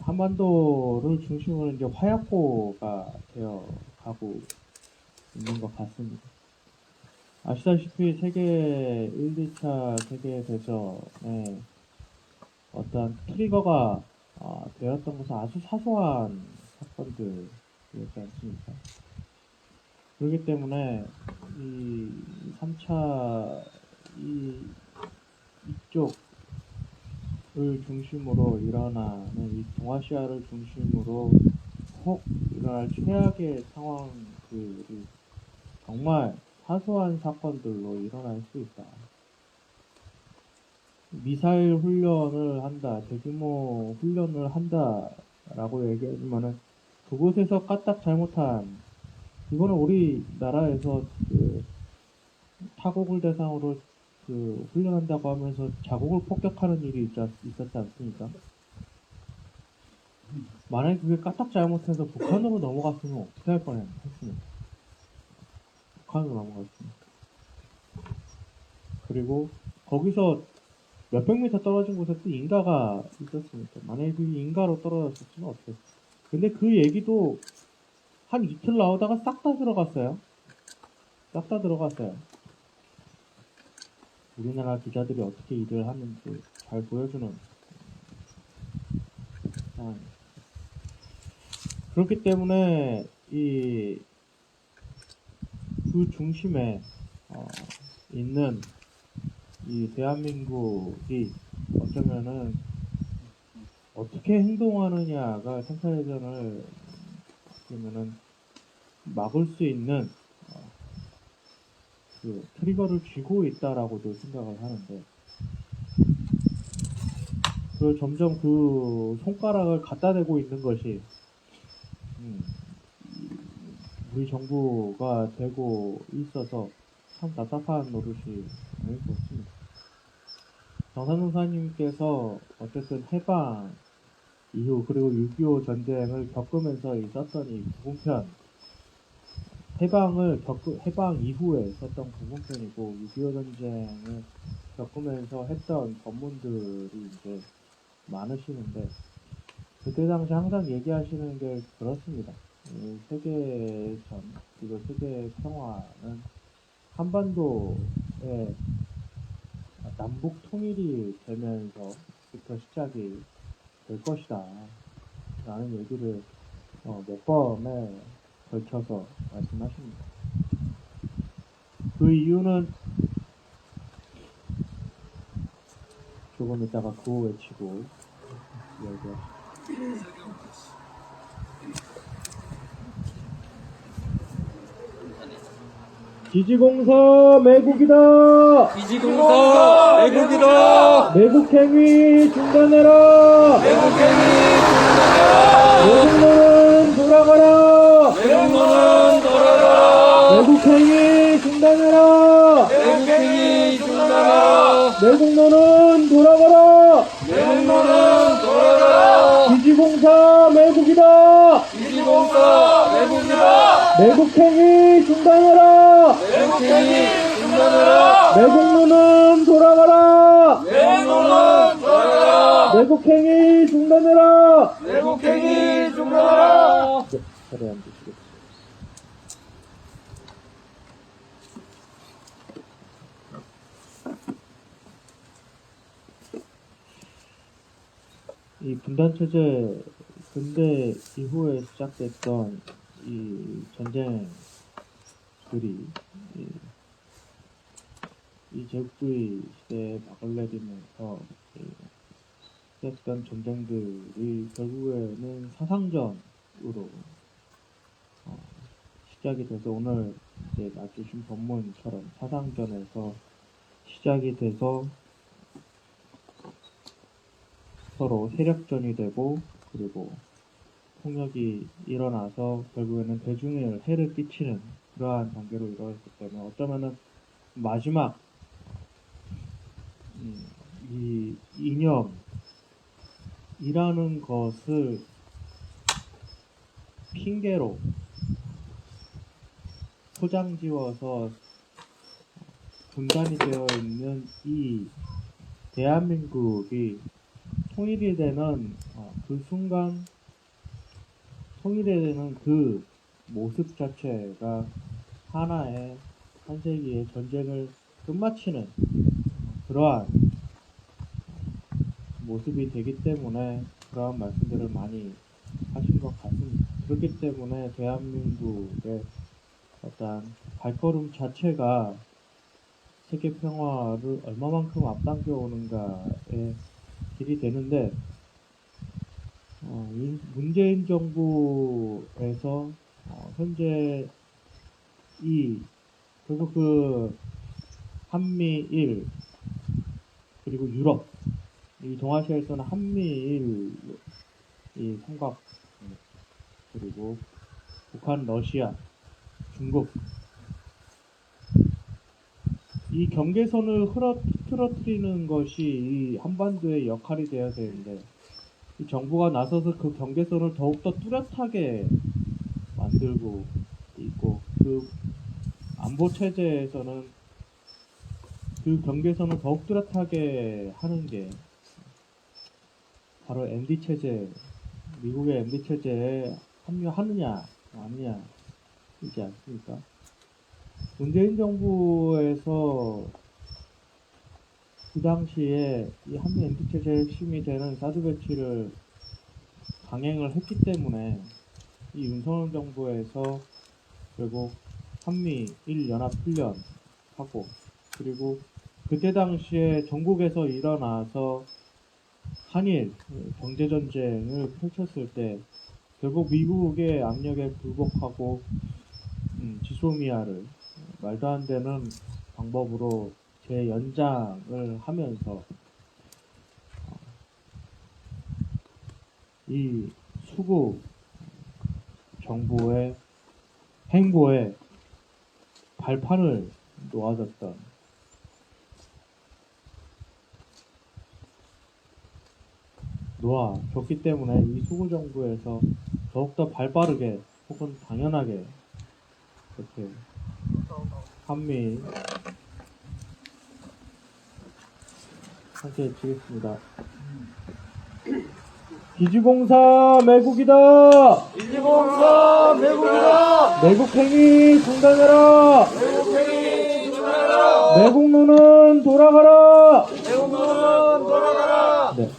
한반도를 중심으로 이제 화약고가 되어 가고 있는 것 같습니다. 아시다시피 1, 2차 세계대전에 어떤 트리거가 되었던 것은 아주 사소한 사건들이었지 않습니까? 그렇기 때문에 이 3차 이쪽을 중심으로 일어나는 이 동아시아를 중심으로 혹 일어날 최악의 상황들이 정말 사소한 사건들로 일어날 수 있다. 미사일 훈련을 한다, 대규모 훈련을 한다라고 얘기하지만은 그곳에서 까딱 잘못한, 이거는 우리나라에서 그 타국을 대상으로 그 훈련한다고 하면서 자국을 폭격하는 일이 있었지 않습니까? 만약에 그게 까딱 잘못해서 북한으로 넘어갔으면 어떻게 할 뻔했습니까? 북한으로 넘어갔습니다. 그리고 거기서 몇백 미터 떨어진 곳에 또 인가가 있었으니까 만약에 그 인가로 떨어졌으면 어떻게 했을까? 근데 그 얘기도 한 이틀 나오다가 싹 다 들어갔어요. 싹 다 들어갔어요. 우리나라 기자들이 어떻게 일을 하는지 잘 보여주는 상황입니다. 그렇기 때문에 그 중심에 있는 이 대한민국이 어쩌면은 어떻게 행동하느냐가 3차 대전을 그러면은 막을 수 있는 그 트리거를 쥐고 있다라고도 생각을 하는데, 그 점점 그 손가락을 갖다 대고 있는 것이 우리 정부가 되고 있어서 참 답답한 노릇이 아닐 수 없습니다. 정산호사님께서 어쨌든 해방 이후 그리고 6.25 전쟁을 겪으면서 있었던 이 부분편, 해방 이후에 있었던 부분편이고 6.25 전쟁을 겪으면서 했던 전문들이 이제 많으시는데, 그때 당시 항상 얘기하시는 게 그렇습니다. 이 세계전 그리고 세계 평화는 한반도의 남북 통일이 되면서부터 시작이 될 것이다 라는 얘기를 몇 번에 걸쳐서 말씀하십니다. 그 이유는 조금 이따가 구호 외치고 이야기하시죠. 기지공사 매국이다. 기지공사 매국이다. 매국행위 중단해라. 매국노는 돌아가라. 매국노는 돌아가라. 매국행위 중단해라. 매국행위 중단하라. 매국노는 돌아가라. 매국노는 돌아가라. 기지공사 매국이다. 기지공사 매국이다. 매국행위 중단해라. 매국행위 중단하라. 매국노는 돌아가라. 매국노는 돌아가라. 매국행위 중단해라. 매국행위 중단하라. 네, 자리에 앉으시겠습니다. 이 분단체제 근대 이후에 시작됐던 이 전쟁들이 이 제국주의 시대에 막을 내리면서 시작된 전쟁들이 결국에는 사상전으로 시작이 돼서 오늘 이제 놔주신 본문처럼 사상전에서 시작이 돼서 서로 세력전이 되고 그리고 폭력이 일어나서 결국에는 대중에 해를 끼치는 그러한 단계로 이루어졌기 때문에 어쩌면은 마지막 이 이념이라는 것을 핑계로 포장지어서 분단이 되어 있는 이 대한민국이 통일이 되는 그 순간, 통일이 되는 그 모습 자체가 하나의 한 세기의 전쟁을 끝마치는 그러한 모습이 되기 때문에 그러한 말씀들을 많이 하신 것 같습니다. 그렇기 때문에 대한민국의 어떤 발걸음 자체가 세계 평화를 얼마만큼 앞당겨 오는가에 길이 되는데, 문재인 정부에서 현재 결국 그 한미일 그리고 유럽 이 동아시아에서는 한미일 이 삼각 그리고 북한, 러시아, 중국 이 경계선을 흐트러뜨리는 것이 이 한반도의 역할이 되어야 되는데 이 정부가 나서서 그 경계선을 더욱더 뚜렷하게 만들고 있고 그 안보 체제에서는 그 경계선을 더욱 뚜렷하게 하는 게 바로 MD 체제, 미국의 MD 체제에 합류하느냐 아니냐 이지 않습니까? 문재인 정부에서 그 당시에 이 한미 MD 체제의 핵심이 되는 사드 배치를 강행을 했기 때문에 이 윤석열 정부에서 결국 한미 1연합 훈련하고 그리고 그때 당시에 전국에서 일어나서 한일 경제전쟁을 펼쳤을 때 결국 미국의 압력에 굴복하고 지소미아를 말도 안 되는 방법으로 재연장을 하면서 이 수구 정부의 행보에 발판을 놓아줬기 때문에 이 수구 정부에서 더욱더 발빠르게 혹은 당연하게 이렇게 한미 함께 치겠습니다. 기지공사 매국이다. 기지공사 매국이다. 매국행위 중단해라. 매국행위 중단해라. 매국노는 돌아가라. 매국노는 돌아가라. 네.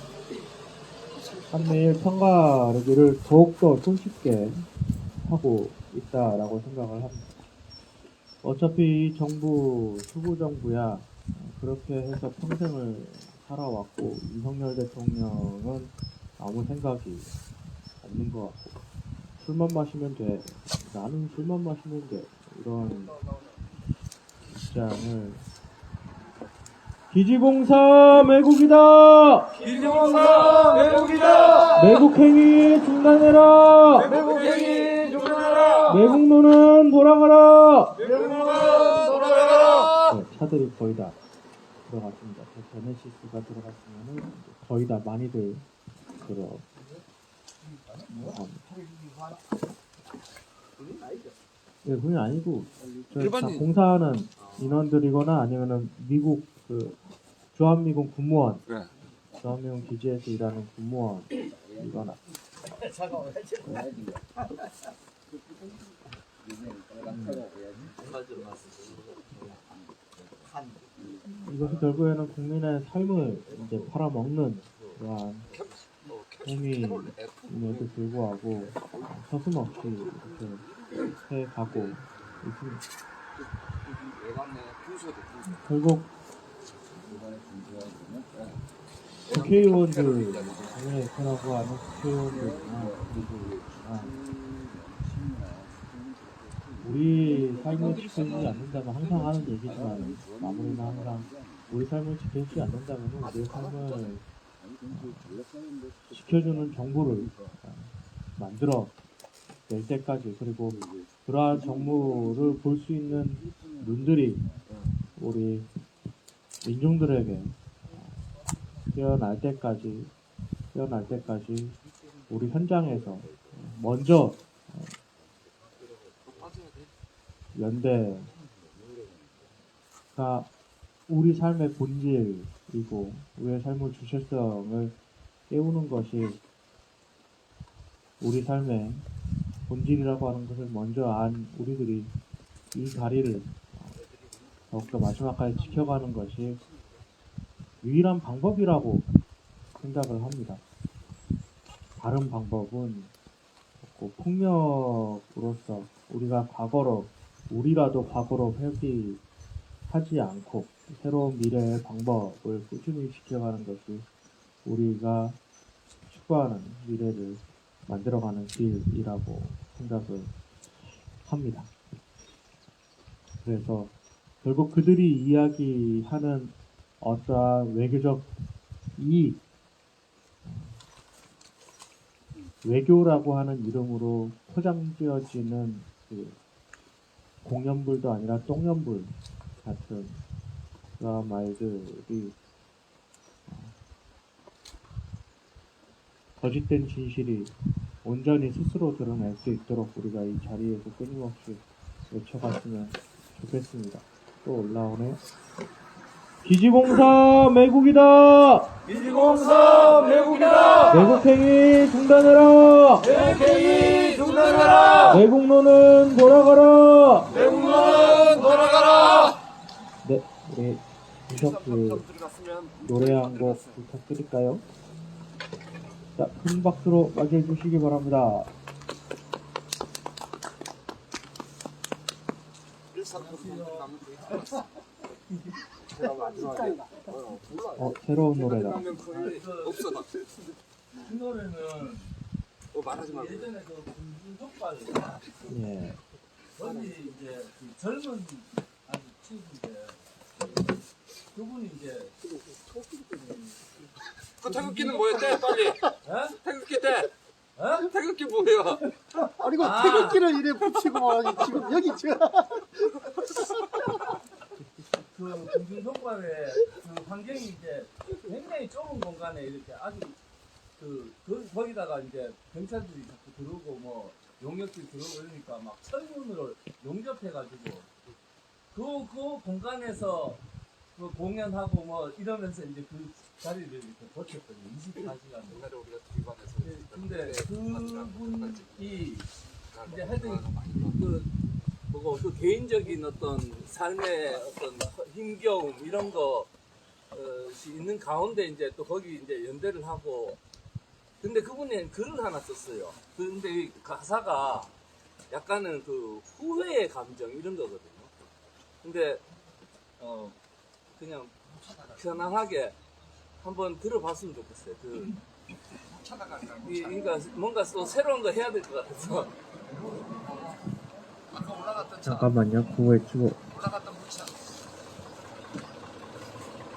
한미일 평가르기를 더욱더 손쉽게 하고 있다라고 생각을 합니다. 어차피 이 정부, 수구 정부야 그렇게 해서 평생을 살아왔고 윤석열 대통령은 아무 생각이 없는 것 같고 술만 마시면 돼. 나는 술만 마시면 돼. 이런 입장을 기지공사 매국이다. 기지공사 매국이다. 매국행위 중단해라. 매국행위 중단해라. 매국노는 돌아가라. 매국노는 돌아가라. 네, 차들이 거의 다 들어갔습니다. 제네시스가 들어갔으면은 거의 다 많이들 네, 그게 아니고 공사하는 인원들이거나 아니면은 미국 그 주한미군 군무원, 주한미군 기지에서 일하는 군무원이거나. 이것이 결국에는 국민의 삶을 이제 팔아먹는 그러한 행위임에도 불구하고 서슴없이 이렇게 해가고 있습니다. 결국 국회의원들, 국민의 편하고 하는 국회의원들이나 그리고 우리 삶을 지켜주지 않는다면 항상 하는 얘기지만 마무리는 항상 우리 삶을 지켜주지 않는다면 우리의 삶을 지켜주는 정부를 만들어 낼 때까지 그리고 그러한 정부를 볼 수 있는 눈들이 우리 민중들에게 깨어날 때까지 우리 현장에서 먼저 연대가 우리 삶의 본질이고 우리의 삶의 주체성을 깨우는 것이 우리 삶의 본질이라고 하는 것을 먼저 안 우리들이 이 다리를 더욱더 마지막까지 지켜가는 것이 유일한 방법이라고 생각을 합니다. 다른 방법은 없고 폭력으로서 우리라도 과거로 회귀하지 않고 새로운 미래의 방법을 꾸준히 지켜가는 것이 우리가 추구하는 미래를 만들어가는 길이라고 생각을 합니다. 그래서 결국 그들이 이야기하는 어떠한 외교적 이익, 외교라고 하는 이름으로 포장지어지는 그 공연불도 아니라 똥연불 같은 그런 말들이 거짓된 진실이 온전히 스스로 드러낼 수 있도록 우리가 이 자리에서 끊임없이 외쳐갔으면 좋겠습니다. 또 올라오네. 기지공사 매국이다! 기지공사 매국이다! 매국행위 중단해라! 매국행위 중단해라! 매국노는 돌아가라! 매국노는 돌아가라! 네, 우리 비숍 노래 한 곡 부탁드릴까요? 자, 큰 박수로 맞이해 주시기 바랍니다. 새로운 노래다. 이 노래는 예전에 그 군중족발 예. 거기 이제 그 젊은 아주 친구인데 그분이 이제 그 태극기는 뭐였대? 빨리. 태극기 때. 태극기 뭐예요? 아니, 그 태극기를 이래 붙이고, 지금 여기 지금. 그 군중족발의 그 환경이 이제 굉장히 좁은 공간에 이렇게 아주 거기다가 이제 경찰들이 자꾸 들어오고 뭐 용역들이 들어오고 이러니까 막 철문으로 용접해가지고 그 공간에서 그 공연하고 뭐 이러면서 이제 그 자리를 이렇게 버텼거든요. 24시간. 옛날에 우리가 기관에서 근데 그분이 이제 하여튼 그 개인적인 어떤 삶의 어떤 힘겨움 이런 거 있는 가운데 이제 또 거기 이제 연대를 하고 근데 그분이 글을 하나 썼어요. 근데 이 가사가 약간은 그 후회의 감정 이런 거거든요. 근데 그냥 편안하게 한번 들어봤으면 좋겠어요. 그러니까 뭔가 또 새로운 거 해야 될 것 같아서. 잠깐만요. 구호에 치고.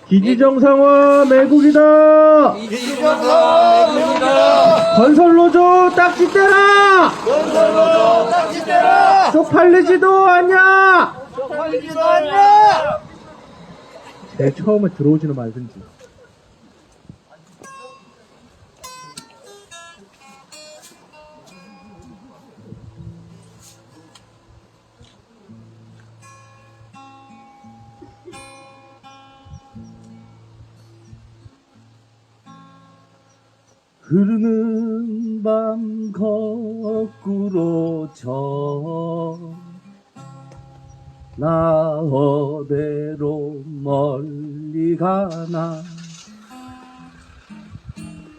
기지정상화 매국이다! 기지정상화 매국이다! 건설노조 딱지 떼라! 건설노조 딱지 떼라! 쪽팔리지도 않냐! 쪽팔리지도 않냐! 제일 처음에 들어오지는 말든지. 흐르는 밤 거꾸로 나 어디로 멀리 가나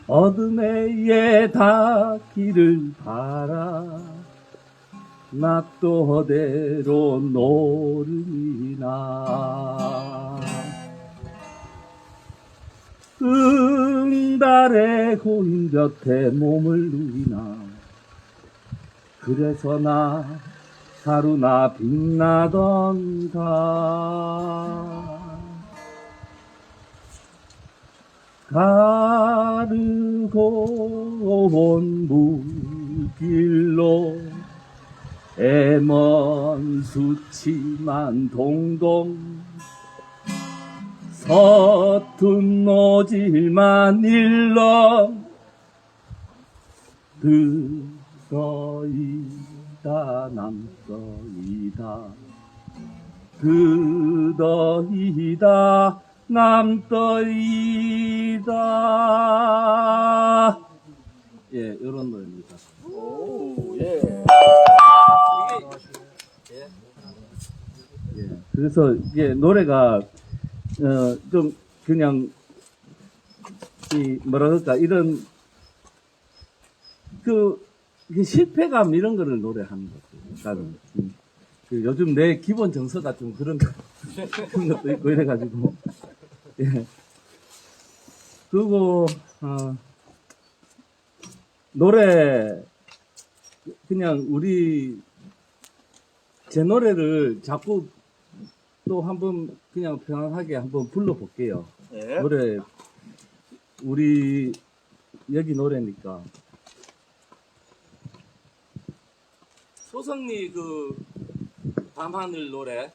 어둠에 닿기를 바라 나 또 어디로 노름이나 달의 고인 곁에 몸을 누이나 그래서 나 하루나 빛나던가 가르고 온 물길로 애먼 수치만 동동 서툰 노질만 일러 그더이다 남더이다 그더이다 남더이다 예, 이런 노래입니다. 오, 예. 예, 그래서 이게 노래가 좀 그냥 뭐라 그럴까 이런 그 실패감 이런 거를 노래하는 거죠. 나는 그 요즘 내 기본 정서가 좀 그런 것도 있고 이래가지고 예. 그리고 노래 그냥 제 노래를 자꾸 또 한번 그냥 편안하게 한번 불러볼게요. 예. 노래 우리 여기 노래니까 소성리 그 밤하늘 노래.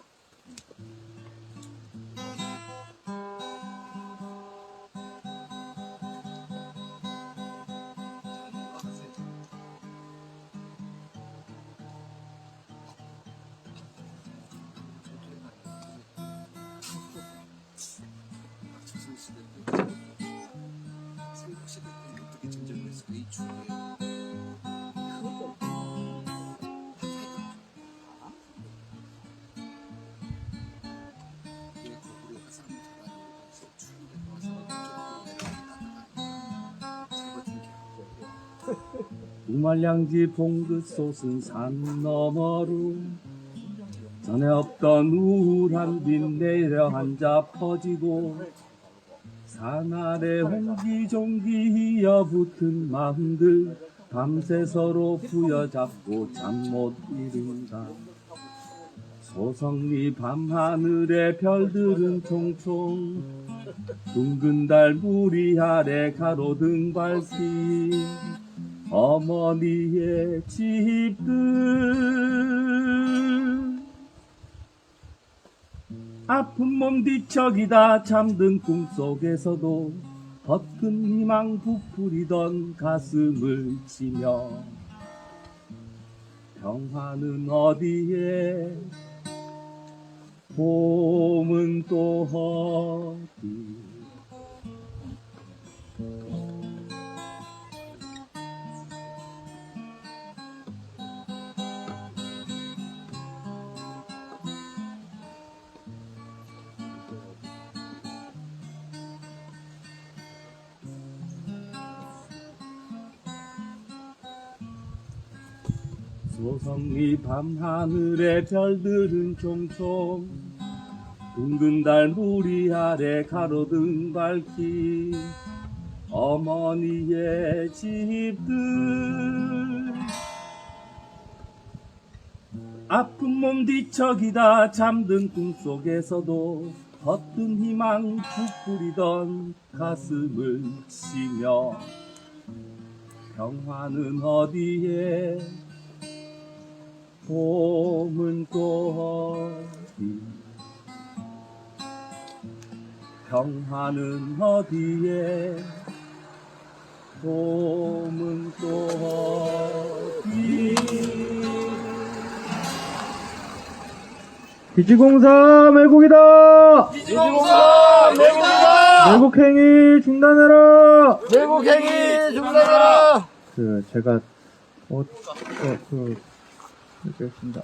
우말량지 봉긋 솟은 산 너머로 전에 없던 우울한 빛 내려 앉아 퍼지고 산 아래 홍기종기 이어붙은 마음들 밤새 서로 부여잡고 잠 못 이룬다. 소성리 밤하늘의 별들은 총총 둥근 달 무리 아래 가로등 밝힌 어머니의 집들 아픈 몸 뒤척이다 잠든 꿈속에서도 헛픈 희망 부풀이던 가슴을 치며 평화는 어디에 봄은 또 어디 소성리 밤하늘의 별들은 총총 둥근 달 무리 아래 가로등 밝힌 어머니의 집들 아픈 몸 뒤척이다 잠든 꿈속에서도 헛든 희망 부풀이던 가슴을 치며 평화는 어디에 봄은 또 어디 평화는 어디에 봄은 또 어디 기지공사 매국이다. 기지공사 매국이다. 매국행위 중단해라. 매국행위 중단해라. 제가 이렇게 했습니다.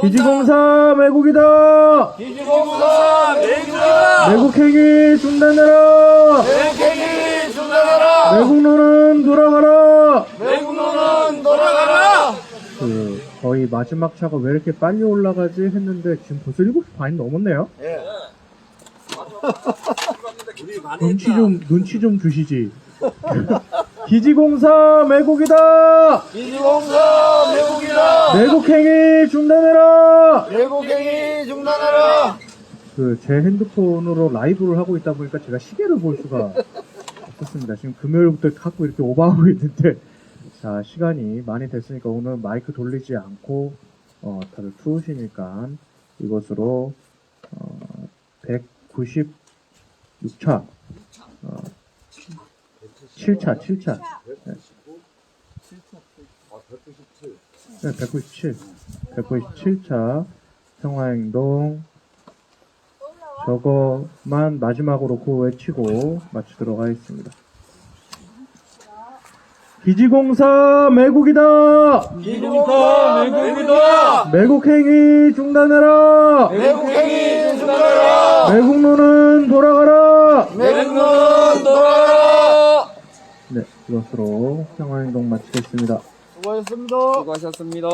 기지공사 매국이다. 기지공사 매국이다. 매국행위 중단해라. 매국행위 중단해라. 매국노는 돌아가라. 매국노는 돌아가라. 거의 마지막 차가 왜 이렇게 빨리 올라가지 했는데 지금 벌써 7시 반이 넘었네요. 예. 눈치 좀 주시지. 기지공사 매국이다. 기지공사 매국이다. 매국행위 중단해라. 매국행위 중단해라. 제 핸드폰으로 라이브를 하고 있다 보니까 제가 시계를 볼 수가 없었습니다. 지금 금요일부터 갖고 이렇게 오버하고 있는데, 자, 시간이 많이 됐으니까 오늘 마이크 돌리지 않고, 다들 추우시니까 이것으로, 196차, 7차. 네, 197차 평화행동 저거만 마지막으로 외치고 마치도록 하겠습니다. 기지공사 매국이다. 기지공사 매국이다. 매국행위 중단해라. 매국행위 중단해라. 매국노는 돌아가라. 매국노는 돌아가라. 네, 이것으로 평화행동 마치겠습니다. 수고하셨습니다. 수고하셨습니다.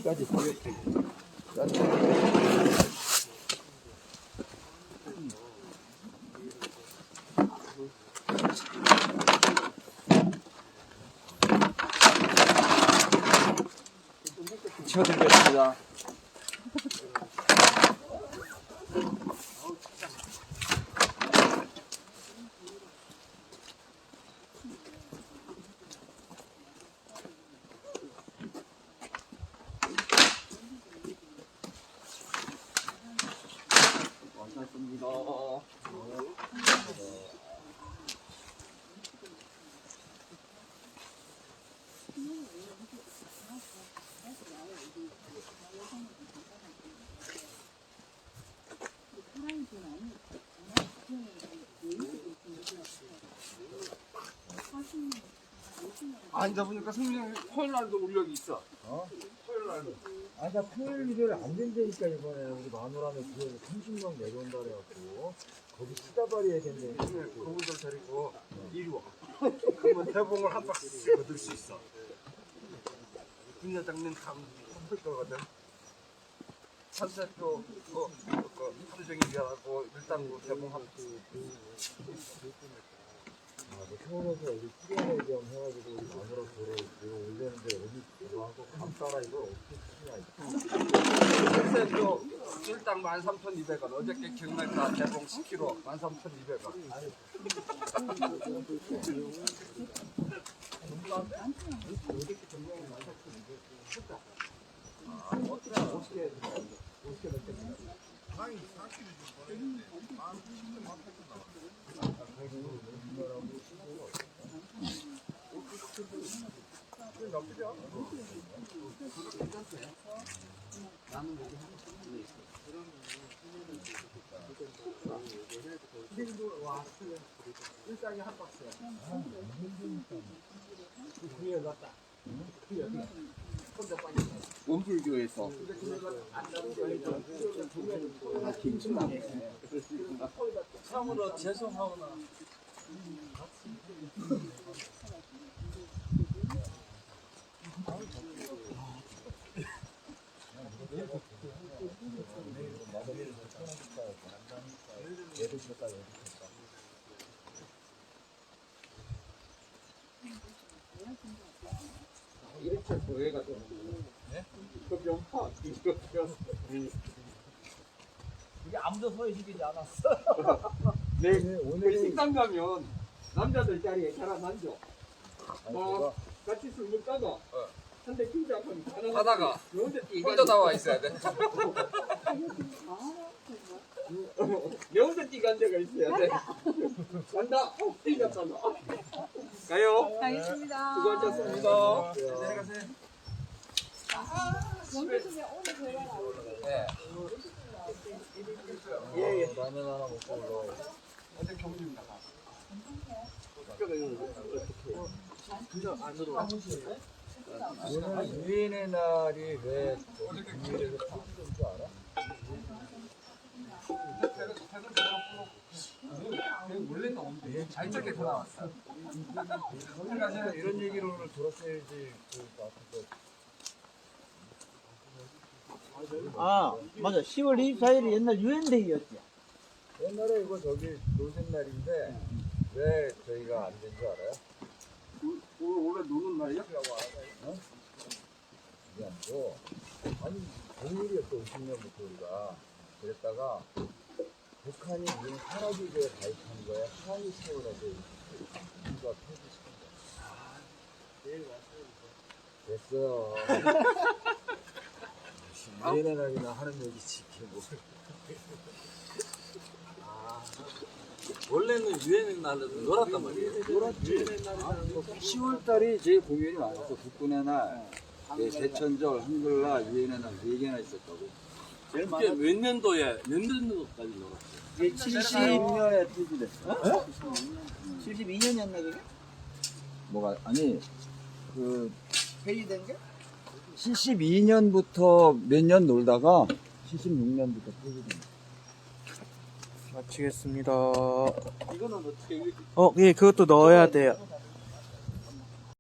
여기까지 이렇게. 치워드리겠습니다. 아니다 보니까 성민이 토요일 날도 우리 여기 있어. 토요일 날도. 아, 나 토요일 일요일 안 된다니까, 이번에. 우리 마누라는 교회에서 30명 내려온다 그래갖고. 거기 수다발이 해야 된다니까. 그분들 데리고 이리 와. 그러면 대봉을 한 박스 얻을 수 있어. 분야장님 감을 거거든. 산세표 하루 종일 일하고 일당 대봉 한 박스. 아, 뭐 서울에서 우리 수련회 겸 해가지고 우리 마누라 교회 이거 올리는데 여기 들어가고 감따라 이걸 어떻게 치냐. 산세표 일당 13,200원. 어저께 경매가 대봉 10kg 13,200원. 일당에 한 박스야. 그에 넣었다. 원불교에서 참으로 죄송하구나. 이렇게 보여가 좀. 그 명파 이게 아무도 소외시키지 않았어. 네, 오늘 식당 가면 남자들 자리에 계란 안 줘. 막 같이 술 먹다가 한 대 끼지 않고 하다가 혼자 나와 있어야 돼. 내 혼자 뛰가 앉아가 있어야 돼. 간다. 뛰었다 너. 가요. 알겠습니다. 수고하셨습니다. 내려가세요. 먼저 중에 오늘 제가 나오고. 네. 예, 라면 하나 먹고 올라와요. 어제 경주입 나가. 오늘 유인의 날이 왜 금요일에서 바뀌는 줄 알아? 원래 또 없는데 잘 적게 다 나왔어. 이런 얘기를 오늘 들었어야지. 아, 맞아. 10월 24일이 옛날 유엔데이였지. 옛날에 이거 저기 노는 날인데 왜 저희가 안 된 줄 알아요? 원래 노는 날이야? 이게 아니고 아니 공일이었어 50년부터 우리가 그랬다가 북한이 우리 산업유교에 가입한 거야. 한이 세월하고 우리가 폐지시킨 거야. 됐어요. 유엔의 날이나 하는 얘기지 이게 뭐. 원래는 유엔의 날로 놀았단 말이에요. 10월달이 제일 공연이 많았어. 국군의 날, 대천절, 한글날, 유엔의 날 4개나 있었다고. 이게 몇 년도까지 놀았어요? 이게 70년에 폐지됐어. 72년이었나 그게? 뭐가, 아니, 그, 폐지된 게? 72년부터 몇 년 놀다가 76년부터 폐지된 거야. 마치겠습니다. 이거는 어떻게 예, 그것도 넣어야 돼요.